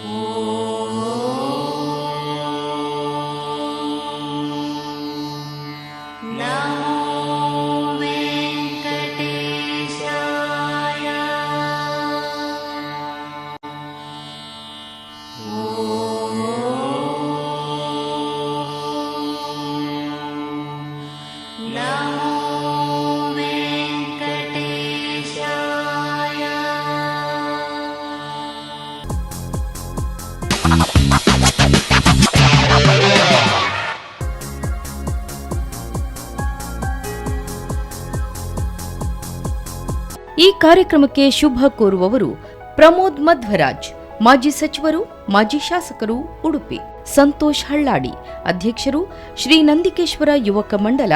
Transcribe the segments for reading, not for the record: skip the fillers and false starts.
ಕಾರ್ಯಕ್ರಮಕ್ಕೆ ಶುಭ ಕೋರುವವರು ಪ್ರಮೋದ್ ಮಧ್ವರಾಜ್, ಮಾಜಿ ಸಚಿವರು, ಮಾಜಿ ಶಾಸಕರು, ಉಡುಪಿ. ಸಂತೋಷ್ ಹಳ್ಳಾಡಿ, ಅಧ್ಯಕ್ಷರು, ಶ್ರೀ ನಂದಿಕೇಶ್ವರ ಯುವಕ ಮಂಡಲ,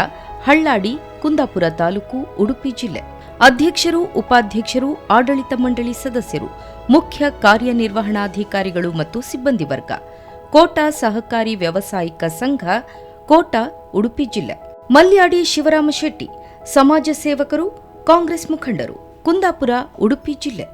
ಹಳ್ಳಾಡಿ, ಕುಂದಾಪುರ ತಾಲೂಕು, ಉಡುಪಿ ಜಿಲ್ಲೆ. ಅಧ್ಯಕ್ಷರು, ಉಪಾಧ್ಯಕ್ಷರು, ಆಡಳಿತ ಮಂಡಳಿ ಸದಸ್ಯರು, ಮುಖ್ಯ ಕಾರ್ಯನಿರ್ವಹಣಾಧಿಕಾರಿಗಳು ಮತ್ತು ಸಿಬ್ಬಂದಿ ವರ್ಗ, ಕೋಟಾ ಸಹಕಾರಿ ವ್ಯವಸಾಯಿಕ ಸಂಘ, ಕೋಟಾ, ಉಡುಪಿ ಜಿಲ್ಲೆ. ಮಲ್ಯಾಡಿ ಶಿವರಾಮ ಶೆಟ್ಟಿ, ಸಮಾಜ ಸೇವಕರು, ಕಾಂಗ್ರೆಸ್ ಮುಖಂಡರು, ಕುಂದಾಪುರ, ಉಡುಪಿ ಜಿಲ್ಲೆ.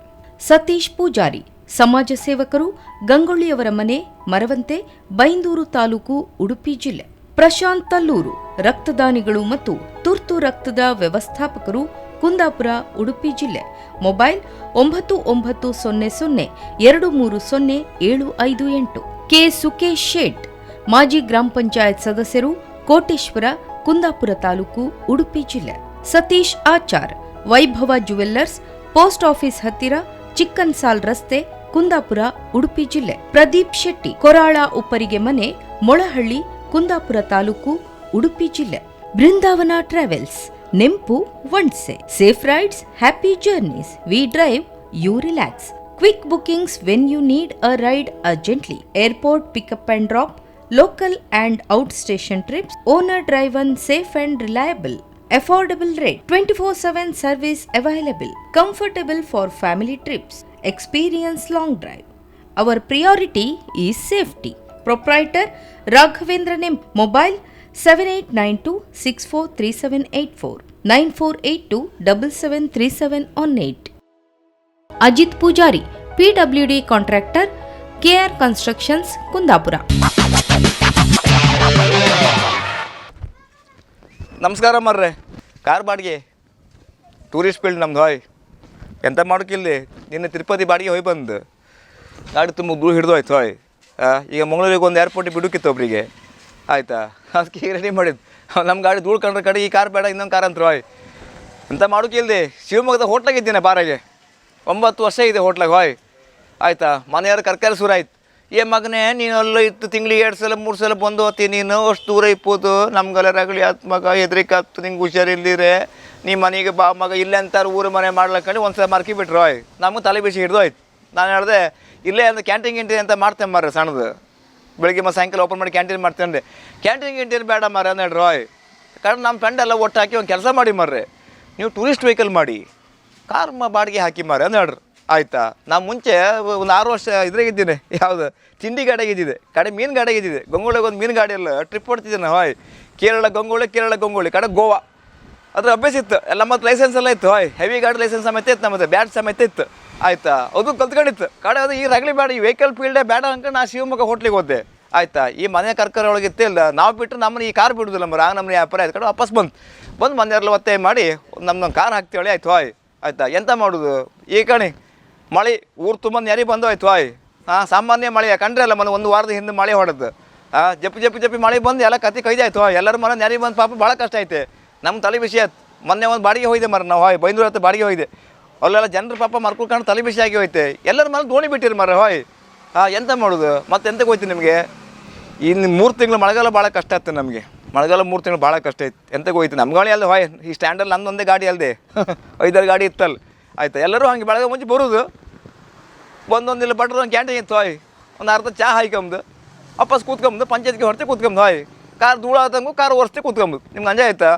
ಸತೀಶ್ ಪೂಜಾರಿ, ಸಮಾಜ ಸೇವಕರು, ಗಂಗೊಳ್ಳಿಯವರ ಮನೆ, ಮರವಂತೆ, ಬೈಂದೂರು ತಾಲೂಕು, ಉಡುಪಿ ಜಿಲ್ಲೆ. ಪ್ರಶಾಂತ್ ತಲ್ಲೂರು, ರಕ್ತದಾನಿಗಳು ಮತ್ತು ತುರ್ತು ರಕ್ತದ ವ್ಯವಸ್ಥಾಪಕರು, ಕುಂದಾಪುರ, ಉಡುಪಿ ಜಿಲ್ಲೆ. ಮೊಬೈಲ್ 9900230758. ಕೆ ಸುಕೇಶ್ ಶೇಟ್, ಮಾಜಿ ಗ್ರಾಮ ಪಂಚಾಯತ್ ಸದಸ್ಯರು, ಕೋಟೇಶ್ವರ, ಕುಂದಾಪುರ ತಾಲೂಕು, ಉಡುಪಿ ಜಿಲ್ಲೆ. ಸತೀಶ್ ಆಚಾರ್, ವೈಭವ ಜುವೆಲ್ಲರ್ಸ್, ಪೋಸ್ಟ್ ಆಫೀಸ್ ಹತ್ತಿರ, ಚಿಕ್ಕನ್ಸಾಲ್ ರಸ್ತೆ, ಕುಂದಾಪುರ, ಉಡುಪಿ ಜಿಲ್ಲೆ. ಪ್ರದೀಪ್ ಶೆಟ್ಟಿ, ಕೊರಾಳ ಉಪ್ಪರಿಗೆ ಮನೆ, ಮೊಳಹಳ್ಳಿ, ಕುಂದಾಪುರ ತಾಲೂಕು, ಉಡುಪಿ ಜಿಲ್ಲೆ. Brindavan travels, Nempu, Vandse. Safe rides, happy journeys. We drive, you relax. Quick bookings when you need a ride urgently. Airport pickup and drop, local and out station trips, owner driven, safe and reliable, affordable rate, 24/7 service available, comfortable for family trips, experience long drive. Our priority is safety. Proprietor Raghavendra Nim. Mobile 7892643784, 9482773718. Ajit Pujari, PWD contractor, KR Constructions, Kundapura. ನಮಸ್ಕಾರ ಮರ್ರೆ. Car ಬಾಡಿಗೆ tourist field ನಮ್ದು ಹೋಯ್ ಎಂತ ಮಾಡೋಕ್ಕಿಲ್ಲಿ. ನಿನ್ನೆ ತಿರುಪತಿ ಬಾಡಿಗೆ ಹೋಯ್ ಬಂದು ಗಾಡಿ ತುಂಬ ದೂರ ಹಿಡಿದು ಆಯ್ತು ಹೋಯ್. ಈಗ ಮಂಗಳೂರಿಗೆ ಒಂದು ಏರ್ಪೋರ್ಟಿಗೆ ಬಿಡೋಕ್ಕಿತ್ತು ಒಬ್ಬರಿಗೆ, ಆಯಿತಾ. ಅದಕ್ಕೆ ಈಗ ರೆಡಿ ಮಾಡಿದ್ದು. ನಮ್ಮ ಗಾಡಿ ಧೂಳು ಕಂಡ್ರೆ ಕಡೆ ಈ ಕಾರ್ ಬೇಡ, ಇನ್ನೊಂದು ಕಾರ್ ಅಂತ ಹೋಯ್. ಎಂತ ಮಾಡೋಕ್ಕಿಲ್ದೆ ಶಿವಮೊಗ್ಗದ ಹೋಟ್ಲಾಗಿದ್ದೀನಿ ಬಾರಾಗೆ. 9 ವರ್ಷ ಇದೆ ಹೋಟ್ಲಾಗ ಹೋಯ್, ಆಯಿತಾ. ಮನೆಯವ್ರು ಕರ್ಕರಿ ಶುರು ಆಯ್ತು. ಮಗನೇ ನೀನು ಅಲ್ಲೂ ಇತ್ತು, ತಿಂಗ್ಳಿಗೆ 2 ಸಲ 3 ಸಲ ಬಂದು ಹೋಗ್ತಿ, ನೀನು ಅಷ್ಟು ದೂರ ಇಪ್ಪೋದು ನಮ್ಗೆಲ್ಲರಾಗಲಿ ಆತ್ ಮಗ ಹೆದ್ರಿಕೆ ಆಯ್ತು, ನಿಂಗೆ ಹುಷಾರಿಲ್ದಿರೆ ನೀ ಮನೆಗೆ ಬಾ ಮಗ, ಇಲ್ಲೇ ಅಂತಾರೆ ಊರು ಮನೆ ಮಾಡ್ಲಕ್ಕಂಡು ಒಂದು ಸಲ ಮರ್ಕಿ ಬಿಟ್ರು ಹೋಯ್. ನಮಗೆ ತಲೆ ಬಿಸಿ ಹಿಡ್ದು ಹೋಯ್ತು. ನಾನು ಹೇಳಿದೆ ಇಲ್ಲೇ ಅಂದ್ರೆ ಕ್ಯಾಂಟೀನ್ ಅಂತ ಮಾಡ್ತೇನೆ ಮಾರ್ರೆ ಸಣ್ಣದು, ಬೆಳಿಗ್ಗೆ ಮತ್ತು ಸಾಯಂಕಾಲ ಓಪನ್ ಮಾಡಿ ಕ್ಯಾಂಟೀನ್ ಮಾಡ್ತೇನೆ. ಕ್ಯಾಂಟೀನ್ ಬೇಡ ಮಾರ್ರೆ ಅಂತ ಹೇಳ್ರಿ ಹೋಯ್. ಕಾರಣ ನಮ್ಮ ಫ್ರೆಂಡ್ ಎಲ್ಲ ಒಟ್ಟು ಹಾಕಿ ಒಂದು ಕೆಲಸ ಮಾಡಿ ಮಾರ್ರೆ, ನೀವು ಟೂರಿಸ್ಟ್ ವೆಹಿಕಲ್ ಮಾಡಿ ಕಾರ್ ಬಾಡಿಗೆ ಹಾಕಿ ಮಾರ್ರೆ ಅಂತ ಹೇಳ್ರಿ, ಆಯಿತಾ. ನಾನು ಮುಂಚೆ ಒಂದು 6 ವರ್ಷ ಇದ್ರಾಗಿದ್ದೀನಿ, ಯಾವುದು ತಿಂಡಿ ಗಾಡಿಯಾಗಿದ್ದಿದೆ, ಕಡೆ ಮೀನು ಗಾಡಿಯಾಗಿದ್ದಿದೆ. ಗಂಗೊಳ್ಳಿಗೆ ಒಂದು ಮೀನು ಗಾಡಿಯಲ್ಲ ಟ್ರಿಪ್ ಹೊಡ್ತಿದ್ದೆ ಹೋಯ್. ಕೇರಳ ಗಂಗೊಳ್ಳಿ ಕಡೆ ಗೋವಾ, ಅದ್ರ ಅಭ್ಯಾಸ ಇತ್ತು ಎಲ್ಲ. ಮತ್ತು ಲೈಸೆನ್ಸ್ ಎಲ್ಲ ಇತ್ತು ಹೋಯ್, ಹೆವಿ ಗಾಡಿ ಲೈಸೆನ್ಸ್ ಸಮೇತ ಇತ್ತು, ನಮ್ಮದು ಬ್ಯಾಟ್ ಸಮೇತ ಇತ್ತು, ಆಯಿತಾ. ಅದು ಕಲ್ತ್ಕೊಂಡಿತ್ತು ಕಡೆ. ಅದು ಈ ರಗಲಿ ಬೇಡ, ಈ ವೆಹಿಕಲ್ ಫೀಲ್ಡೇ ಬೇಡ ಅನ್ಕೊಂಡು ನಾನು ಶಿವಮೊಗ್ಗ ಹೋಟ್ಲಿಗೆ ಹೋದೆ, ಆಯಿತಾ. ಈ ಮನೆ ಕರ್ಕರೊಳಗೆ ಇತ್ತಿಲ್ಲ, ನಾವು ಬಿಟ್ಟರೆ ನಮ್ಮನ್ನ ಈ ಕಾರ್ ಬಿಡುದಿಲ್ಲ ಮರ. ಆಗ ನಮ್ಮನ್ನ ವ್ಯಾಪಾರ ಆಯ್ತು ಕಡೆ ವಾಪಸ್ ಬಂದು ಮನೆಯವ್ರೆಲ್ಲ ಒತ್ತಾಯ ಮಾಡಿ ನಮ್ಮದೊಂದು ಕಾರ್ ಹಾಕ್ತೇಳಿ ಆಯ್ತು ಹೋಯ್, ಆಯಿತಾ. ಎಂತ ಮಾಡೋದು ಈ ಕಣಿ ಮಳೆ ಊರು ತುಂಬ ನೆರೆ ಬಂದು ಆಯ್ತು ಹೋಯ್. ಸಾಮಾನ್ಯ ಮಳೆ ಕಂಡ್ರೆ ಅಲ್ಲ, ಮನೆ 1 ವಾರದ ಹಿಂದೆ ಮಳೆ ಹೊಡೆದು ಜಪ್ಪಿ ಮಳೆ ಬಂದು ಎಲ್ಲ ಕತ್ತಿ ಕೈದಾಯ್ತು ಹೋಯ್. ಎಲ್ಲರ ಮನೆ ನೆರೆ ಬಂದು ಪಾಪ ಭಾಳ ಕಷ್ಟ ಐತೆ. ನಮ್ಮ ತಲೆ ಬಿಸಿ ಆಯ್ತು. ಮೊನ್ನೆ ಒಂದು ಬಾಡಿಗೆ ಹೋಯ್ದೆ ಮರ ನಾವು ಹೋಯ್, ಬೈಂದೂರು ಹತ್ರ ಬಾಡಿಗೆ ಹೋಯ್ದೆ. ಅಲ್ಲೆಲ್ಲ ಜನರು ಪಾಪ ಮರ್ಕೊಂಡು ತಲೆ ಬಿಸಿ ಆಗಿ ಹೋಯ್ತೆ. ಎಲ್ಲರ ಮನೆ ದೋಣಿ ಬಿಟ್ಟಿರಿ ಮರ ಹೋಯ್. ಎಂತ ಮಾಡೋದು ಮತ್ತೆ ಎಂತಕ್ಕೆ ಹೋಯ್ತು ನಿಮಗೆ. ಇನ್ನು 3 ತಿಂಗಳು ಮಳೆಗಾಲ ಭಾಳ ಕಷ್ಟ ಆಗ್ತದೆ ನಮಗೆ. ಮಳೆಗಾಲ 3 ತಿಂಗಳು ಭಾಳ ಕಷ್ಟ ಐತೆ. ಎಂತಕ್ಕೆ ಹೋಯ್ತು ನಮ್ಮ ಗಾಡಿ ಅಲ್ಲ ಹೋಯ್. ಈ ಸ್ಟ್ಯಾಂಡಲ್ಲಿ ನಂದೊಂದೇ ಗಾಡಿ ಅಲ್ಲದೆ 5-6 ಗಾಡಿ ಇತ್ತಲ್ಲ, ಆಯಿತಾ. ಎಲ್ಲರೂ ಹಂಗೆ ಬೆಳಗ್ಗೆ ಮುಂಚೆ ಬರೋದು, ಒಂದೊಂದಿಲ್ಲ ಬಟ್ರು ಒಂದು ಕ್ಯಾಂಟೀನ್ ಇತ್ತು ಹೋಯ್. ಒಂದು ಅರ್ಧ ಚಹಾ ಹಾಯ್ಕೊಂಬುದು ವಾಪಸ್ ಕೂತ್ಕೊಂಬುದು, ಪಂಚಾಯತ್ಗೆ ಹೊರತೆ ಕೂತ್ಕೊಂಬುದು ಹೋಯ್. ಕಾರ್ ಧೂಳು ಆತಂಗು ಕಾರ್ ಒರೆಸ್ತೆ ಕೂತ್ಕೊಂಬುದು. ನಿಮ್ಗೆ ಅಂಜ ಆಯ್ತಾ.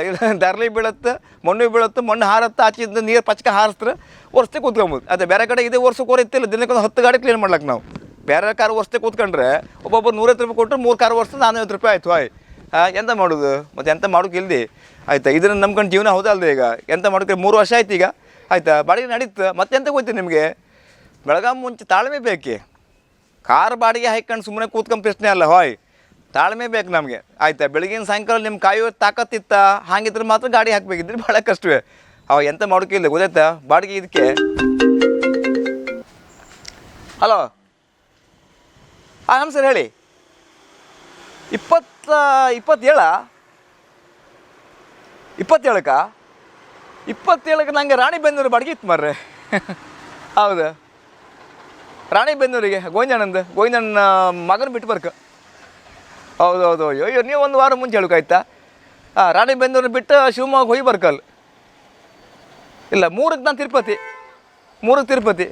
ಇಲ್ಲ ದರ್ಲಿ ಬೀಳುತ್ತೆ, ಮಣ್ಣು ಬೀಳುತ್ತೆ, ಮಣ್ಣು ಹಾರತ್ತೆ, ಆಚಿಂದ ನೀರು ಪಚ್ಕ ಹಾರಿಸ್ತಾರೆ, ಒರೆಸ್ತೆ ಕೂತ್ಕೊಂಬುದು. ಅದೇ ಬೇರೆ ಕಡೆ ಇದೇ ವರ್ಷಕ್ಕೆ ಹೊರಿತಿಲ್ಲ, ದಿನಕ್ಕೊಂದು 10 ಗಾಡಿ ಕ್ಲೀನ್ ಮಾಡ್ಲಕ್ಕೆ ನಾವು. ಬೇರೆ ಕಾರ್ ಒರೆಸ್ತೆ ಕೂತ್ಕೊಂಡ್ರೆ ಒಬ್ಬೊಬ್ಬರು 150 ರೂಪಾಯಿ ಕೊಟ್ಟರೆ 3 ಕಾರ್ ಒರೆಸ್ತು 450 ರೂಪಾಯಿ ಆಯ್ತು ಹೋಯ್. ಎಂತ ಮಾಡೋದು ಮತ್ತು ಎಂತ ಮಾಡೋಕೆ ಇಲ್ದಿ, ಆಯಿತಾ. ಇದನ್ನು ನಂಬ್ಕೊಂಡು ಜೀವನ ಹೌದಲ್ದೆ. ಈಗ ಎಂತ ಮಾಡೋಕ್ಕೆ 3 ವರ್ಷ ಆಯ್ತು ಈಗ, ಆಯಿತಾ. ಬಾಡಿಗೆ ನಡೀತು. ಮತ್ತೆ ಎಂತ ಹೋಯ್ತು ನಿಮಗೆ. ಬೆಳಗಾಂ ಮುಂಚೆ ತಾಳ್ಮೆ ಬೇಕೆ. ಕಾರ್ ಬಾಡಿಗೆ ಹಾಕ್ಕೊಂಡು ಸುಮ್ಮನೆ ಕೂತ್ಕೊಂಡು ಪ್ರಶ್ನೆ ಅಲ್ಲ ಹೋಯ್, ತಾಳ್ಮೆ ಬೇಕು ನಮಗೆ ಆಯ್ತಾ. ಬೆಳಗಿನ ಸಾಯಂಕಾಲ ನಿಮ್ಮ ಕಾಯೋ ತಾಕತ್ತಿತ್ತ ಹಾಗಿದ್ರೆ ಮಾತ್ರ ಗಾಡಿ ಹಾಕಬೇಕಿದ್ರೆ ಭಾಳ ಕಷ್ಟವೇ. ಅವ ಎಂತ ಮಾಡೋಕ್ಕಿಲ್ಲ ಗೊತ್ತಾಯ್ತಾ ಬಾಡಿಗೆ ಇದಕ್ಕೆ. ಹಲೋ, ಹಾಂ ಸರ್ ಹೇಳಿ. 27ಕ್ಕೆ 27ಕ್ಕೆ ನನಗೆ ರಾಣಿಬೆನ್ನೂರು ಬಾಡಿಗೆ ಇತ್ತು ಮರ್ರೆ. ಹೌದು, ರಾಣಿಬೆನ್ನೂರಿಗೆ ಗೋವಿಂದಣ್ಣನ ಮಗನ ಬಿಟ್ಟು ಬರ್ಕ. ಹೌದು ಅಯ್ಯೋ ನೀವು ಒಂದು ವಾರ ಮುಂಚೆ ಹೇಳೋಕಾಯ್ತಾ. ಹಾಂ, ರಾಣಿಬೆನ್ನೂರು ಬಿಟ್ಟು ಶಿವಮೊಗ್ಗ ಹೋಗಿ ಬರ್ಕಲ್ಲ. ಇಲ್ಲ 3ಕ್ಕೆ ನಾನು ತಿರುಪತಿ, 3ಕ್ಕೆ ತಿರುಪತಿ,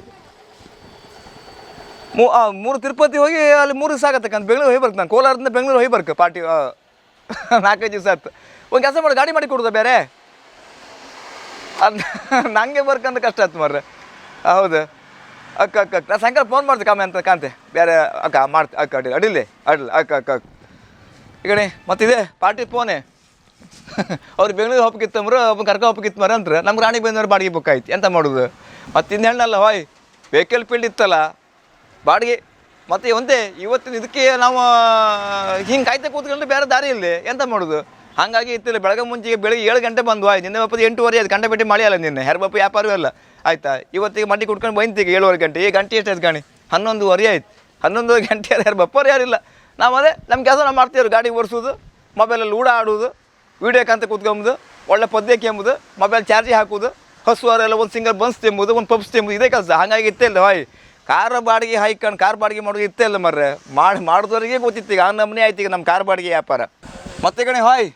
3 ತಿರುಪತಿ ಹೋಗಿ ಅಲ್ಲಿ 3 ದಿವಸ ಆಗತ್ತಕ್ಕಂತ ಬೆಂಗಳೂರು ಹೋಗಿ ಬರ್ತೀನಿ. ನಾನು ಕೋಲಾರದಿಂದ ಬೆಂಗಳೂರು ಹೋಗಿ ಬರ್ಕ ಪಾರ್ಟಿ 4-5 ದಿವಸ ಆಯ್ತು. ಒಂದು ಕೆಲಸ ಮಾಡಿ ಗಾಡಿ ಮಾಡಿ ಕೊಡೋದ ಬೇರೆ, ಅದು ನನಗೆ ಬರ್ಕಂತ ಕಷ್ಟ ಆಯ್ತು ಮರ್ರೆ. ಹೌದು ಅಕ್ಕ ನಾನು ಸಾಯಂಕಾಲ ಫೋನ್ ಮಾಡ್ತೆ ಅಂತ ಕಾಂತೆ ಬೇರೆ ಅಕ್ಕ ಮಾಡ್ತೆ ಅಕ್ಕ ಅಡಿಲಿ ಅಕ್ಕ ಈಗಣಿ ಮತ್ತಿದೆ ಪಾರ್ಟಿ ಫೋನೇ. ಅವ್ರು ಬೆಂಗಳೂರು ಹೋಗ್ಬೇಕಿತ್ತಂದ್ರೆ ಒಬ್ಬ ಕರ್ಕೊ ಹೋಗ್ಬೇಕಿತ್ತು ಮರ ಅಂದ್ರೆ ನಮ್ಗೆ ರಾಣಿಬೆನ್ನೂರು ಬಾಡಿಗೆ ಬುಕ್ ಆಯ್ತು. ಎಂತ ಮಾಡೋದು ಮತ್ತು ಇನ್ನೆಣ್ಣಲ್ಲ ಹೋಯ್ ವೆಹಿಕಲ್ ಫೀಲ್ಡ್ ಇತ್ತಲ್ಲ ಬಾಡಿಗೆ. ಮತ್ತು ಒಂದೇ ಇವತ್ತಿನ ಇದಕ್ಕೆ ನಾವು ಹಿಂಗೆ ಕಾಯ್ತಾ ಕೂತ್ಕೊಂಡ್ರೆ ಬೇರೆ ದಾರಿ ಇಲ್ಲ, ಎಂತ ಮಾಡೋದು. ಹಾಗಾಗಿ ಇತ್ತಿಲ್ಲ ಬೆಳಗ್ಗೆ ಮುಂಚೆಗೆ ಬೆಳಗ್ಗೆ 7 ಗಂಟೆ ಬಂದು ಆಯ್ತು. ನಿನ್ನೆ ಬಪ್ಪದು 8:30 ಆಯ್ತು, ಗಂಟೆ ಬಿಟ್ಟು ಮಳೆ ಅಲ್ಲ ನಿನ್ನೆ ಹೆರ್ಬಪ್ಪ ವ್ಯಾಪಾರವೂ ಅಲ್ಲ ಆಯ್ತಾ. ಇವತ್ತಿಗೆ ಮಂಡಿ ಕುಟ್ಕೊಂಡು ಬಂತೀಗ 7:30 ಗಂಟೆ. ಈ ಗಂಟೆ ಎಷ್ಟಾಯ್ತು ಕಾಣಿ 11:30 ಆಯ್ತು. 11 ಗಂಟೆ ಹೆರ್ಬಪ್ಪರು ಯಾರಿಲ್ಲ. ನಾವು ಅದೇ ನಮ್ಮ ಕೆಲಸ ನಾವು ಮಾಡ್ತೀವ್ರಿ, ಗಾಡಿ ಓಡಿಸೋದು, ಮೊಬೈಲಲ್ಲಿ ಊಡ ಆಡೋದು, ವೀಡಿಯೋಕ್ಕಂತ ಕೂತ್ಕೊಂಬುದು, ಒಳ್ಳೆ ಪದ್ಯ ಕೆಂಬುದು, ಮೊಬೈಲ್ ಚಾರ್ಜಿಗೆ ಹಾಕೋದು, ಹಸುವಾರೆಲ್ಲ ಒಂದು ಸಿಂಗಲ್ ಬನ್ಸ್ ತೆಂಬುದು, ಒಂದು ಪಬ್ಸ್ ತೆಂಬುದು, ಇದೇ ಕೆಲಸ. ಹಾಗಾಗಿ ಇತ್ತಿಲ್ಲ ಹಾಯ್ ಕಾರ್ ಬಾಡಿಗೆ ಹಾಯ್ಕೊಂಡು ಕಾರ್ ಬಾಡಿಗೆ ಮಾಡೋದು ಇತ್ತಿಲ್ಲ ಮರ್ರೆ. ಮಾಡಿದವರಿಗೆ ಗೊತ್ತಿತ್ತು ಈಗ ಆ ನಮೂನೆ ಆಯ್ತು ಈಗ ನಮ್ಮ ಕಾರ್ ಬಾಡಿಗೆ ವ್ಯಾಪಾರ. ಮತ್ತೆ ಕಣೆ ಹಾಯ್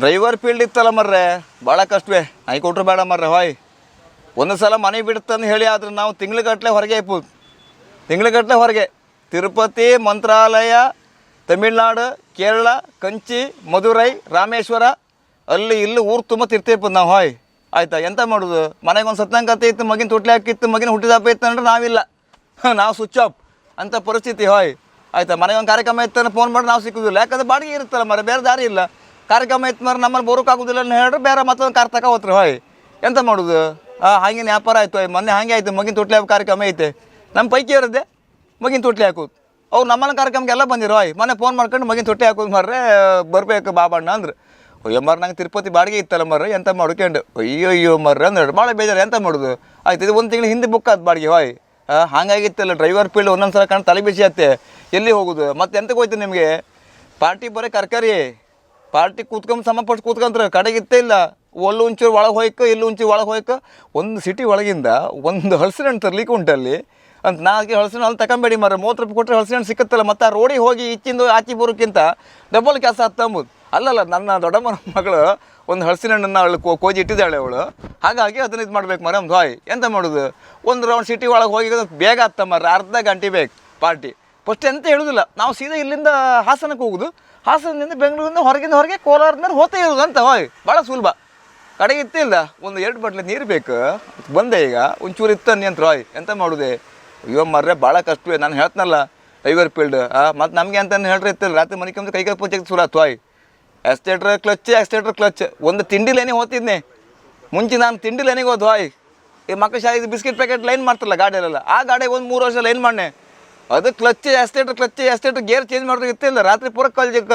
ಡ್ರೈವರ್ ಫೀಲ್ಡ್ ಇತ್ತಲ್ಲ ಮರ್ರೆ ಭಾಳ ಕಷ್ಟವೇ. ನಾಯಿ ಕೊಟ್ರು ಬೇಡ ಮರ್ರೆ ಹಾಯ್. ಒಂದು ಸಲ ಮನೆ ಬಿಡುತ್ತಂದು ಹೇಳಿ ಆದ್ರೆ ನಾವು ತಿಂಗ್ಳುಗಟ್ಟಲೆ ಹೊರಗೆ ಇಪ್ಪದು, ತಿಂಗ್ಳುಗಟ್ಟಲೆ ಹೊರಗೆ. ತಿರುಪತಿ, ಮಂತ್ರಾಲಯ, ತಮಿಳ್ನಾಡು, ಕೇರಳ, ಕಂಚಿ, ಮಧುರೈ, ರಾಮೇಶ್ವರ, ಅಲ್ಲಿ ಇಲ್ಲಿ ಊರು ತುಂಬ ತಿರ್ತಿಪ್ಪದು ನಾವು ಹಾಯ್ ಆಯ್ತಾ. ಎಂತ ಮಾಡೋದು, ಮನೆಗೆ ಒಂದು ಸತ್ನಾಂಗ ಕತೆ ಇತ್ತು, ಮಗಿನ ತೊಟ್ಲೆ ಹಾಕಿತ್ತು, ಮಗಿನ ಹುಟ್ಟಿದಪ್ಪ ಇತ್ತು ಅಂದ್ರೆ ನಾವಿಲ್ಲ, ನಾವು ಸ್ವಿಚ್ ಆಫ್ ಅಂಥ ಪರಿಸ್ಥಿತಿ ಹಾಯ್ ಆಯ್ತಾ. ಮನೆಗೆ ಒಂದು ಕಾರ್ಯಕ್ರಮ ಇತ್ತು ಫೋನ್ ಮಾಡಿ ನಾವು ಸಿಕ್ಕುದಿಲ್ಲ, ಯಾಕಂದ್ರೆ ಬಾಡಿಗೆ ಇರುತ್ತಲ್ಲ ಮರ, ಬೇರೆ ದಾರಿ ಇಲ್ಲ. ಕಾರ್ಯಕ್ರಮ ಇತ್ತು ಮರ ನಮ್ಮಲ್ಲಿ ಬರೋಕ್ಕಾಗೋದಿಲ್ಲ ಅಂತ ಹೇಳಿದ್ರೆ ಬೇರೆ ಮತ್ತೊಂದು ಕಾರ್ ತಗೋ ಹೋತ್ರಿ ಹಾಯ್. ಎಂತ ಮಾಡೋದು, ಹಾಗೇನು ವ್ಯಾಪಾರ ಆಯಿತು. ಮೊನ್ನೆ ಹಾಗೆ ಆಯಿತು, ಮಗಿನ ತೊಟ್ಲೆ ಹಾಕೋ ಕಾರ್ಯಕ್ರಮ ಐತೆ ನಮ್ಮ ಪೈಕಿ ಇರೋದೆ ಮಗಿನ ತೊಟ್ಲೆ ಹಾಕೋದು. ಅವ್ರು ನಮ್ಮನ್ನ ಕಾರ್ಯಕ್ರಮಕ್ಕೆಲ್ಲ ಬಂದಿರೋ ಹಾಯ್. ಮೊನ್ನೆ ಫೋನ್ ಮಾಡ್ಕೊಂಡು ಮಗಿನ ತೊಟ್ಟೆ ಹಾಕೋದು ಮರ್ರೆ ಬರಬೇಕು ಬಾಬಣ್ಣ ಅಂದ್ರೆ. ಅಯ್ಯೋ ಮರ ನಂಗೆ ತಿರುಪತಿ ಬಾಡಿಗೆ ಇತ್ತಲ್ಲ ಮರ್ರೆ ಎಂತ ಮಾಡ್ಕೊಂಡು ಅಯ್ಯೋ ಮರ್ರೆ ಅಂದ್ರೆ ಭಾಳ ಬೇಜಾರು. ಎಂತ ಮಾಡೋದು ಆಯ್ತು. ಇದು 1 ತಿಂಗಳು ಹಿಂದೆ ಬುಕ್ ಆಯ್ತು ಬಾಡಿಗೆ ಹಾಯ್. ಹಾಗಾಗಿತ್ತಲ್ಲ ಡ್ರೈವರ್ ಫೀಲ್ಡ್ ಒಂದೊಂದು ಸಲ ಕಾಣ್ ತಲೆ ಬಿಸಿ ಆತ್ತೆ ಎಲ್ಲಿ ಹೋಗೋದು. ಮತ್ತೆ ಎಂತಕ್ಕೆ ಹೋಯ್ತು ನಿಮಗೆ ಪಾರ್ಟಿ ಬರೀ ಕರ್ಕರಿ ಪಾರ್ಟಿ ಕೂತ್ಕೊಂಡು ಸಮಪಟ್ಟು ಕೂತ್ಕೊಂಡ್ರೆ ಕಡೆಗೆ ಇತ್ತೇ ಇಲ್ಲ. ಒಲ್ಲು ಒಂಚೂರು ಒಳಗೆ ಹೋಯ್ಕೊ ಇಲ್ಲಿ ಒಂಚೂರು ಒಳಗೆ ಹೋಯ್ಕೊ. ಒಂದು ಸಿಟಿ ಒಳಗಿಂದ ಒಂದು ಹಲಸಿನ ಹಣ್ಣು ತರ್ಲಿಕ್ಕೆ ಉಂಟಲ್ಲಿ ಅಂತ ನಾಲ್ಕು ಹಲಸಿನ ಹಣ್ಣು ತಗೊಂಬೇಡಿ ಮರ. 30 ರೂಪಾಯಿ ಕೊಟ್ಟರೆ ಹಲಸಿನ ಹಣ್ಣು ಸಿಕ್ಕತ್ತಲ್ಲ. ಮತ್ತು ಆ ರೋಡಿಗೆ ಹೋಗಿ ಇಚ್ಚಿಂದು ಆಚೆ ಬರೋಕ್ಕಿಂತ ಡಬಲ್ ಕೆಲಸ ಹತ್ತಂಬುದು. ಅಲ್ಲಲ್ಲ ನನ್ನ ದೊಡ್ಡಮ್ಮನ ಮಗಳು ಒಂದು ಹಲಸಿನ ಹಣ್ಣನ್ನು ಅವಳು ಕೋಜಿ ಇಟ್ಟಿದ್ದಾಳೆ ಅವಳು. ಹಾಗಾಗಿ ಅದನ್ನ ಇದು ಮಾಡ್ಬೇಕು ಮರ ಒಂದು ಹಾಯ್. ಎಂತ ಮಾಡೋದು, ಒಂದು ರೌಂಡ್ ಸಿಟಿ ಒಳಗೆ ಹೋಗಿ ಬೇಗ ಹತ್ತ ಮರ, ಅರ್ಧ ಗಂಟೆ ಬೇಕು ಪಾರ್ಟಿ. ಫಸ್ಟ್ ಎಂತ ಹೇಳೋದಿಲ್ಲ, ನಾವು ಸೀದಾ ಇಲ್ಲಿಂದ ಹಾಸನಕ್ಕೆ ಹೋಗೋದು, ಹಾಸನದಿಂದ ಬೆಂಗಳೂರಿಂದ ಹೊರಗೆ ಕೋಲಾರದಿಂದ ಹೋಗ್ತಾ ಇರೋದು ಅಂತ ಹಾಯ್. ಭಾಳ ಸುಲಭ. ಕಡೆಗೆ ಇತ್ತಿಲ್ಲ, ಒಂದು 2 ಬಾಟ್ಲಿ ನೀರು ಬೇಕು ಬಂದೆ ಈಗ ಒಂಚೂರು ಇತ್ತನ್ನಿ ಅಂತ ಹಾಯ್. ಎಂತ ಮಾಡೋದೆ ಅಯ್ಯೋ ಮರ್ರೆ ಭಾಳ ಕಷ್ಟವೇ. ನಾನು ಹೇಳ್ತನಲ್ಲ ಡ್ರೈವರ್ ಫೀಲ್ಡ್. ಮತ್ತು ನಮಗೆ ಅಂತ ಹೇಳ್ರಿ ಇತ್ತಿಲ್ಲ, ರಾತ್ರಿ ಮನೆ ಕೈಗೆ ಪೂಜೆಗೆ ಸುರಾತು ಹಾಯ್. ಎಕ್ಸ್ಲೇಟ್ರ್ ಕ್ಲಚ್ ಒಂದು ತಿಂಡಿಲೇನೆ ಹೋಗ್ತಿದ್ನೆ ಮುಂಚೆ. ನಾನು ತಿಂಡಿಲೇನಿಗೆ ಹೋದ್ ಹಾಯ್. ಈ ಮಕ್ಕಳು ಶಾಲೆಗೆ ಬಿಸ್ಕಿಟ್ ಪ್ಯಾಕೆಟ್ ಲೈನ್ ಮಾಡ್ತಾರಲ್ಲ ಗಾಡಿಯಲ್ಲೆಲ್ಲ, ಆ ಗಾಡಿಗೆ ಒಂದು 3 ವರ್ಷ ಲೈನ್ ಮಾಡನೆ. ಅದು ಕ್ಲಚ್ ಎಕ್ಸ್ಲೇಟ್ರ್ ಗೇರ್ ಚೇಂಜ್ ಮಾಡೋದು ಇತ್ತಿಲ್ಲ. ರಾತ್ರಿ ಪೂರ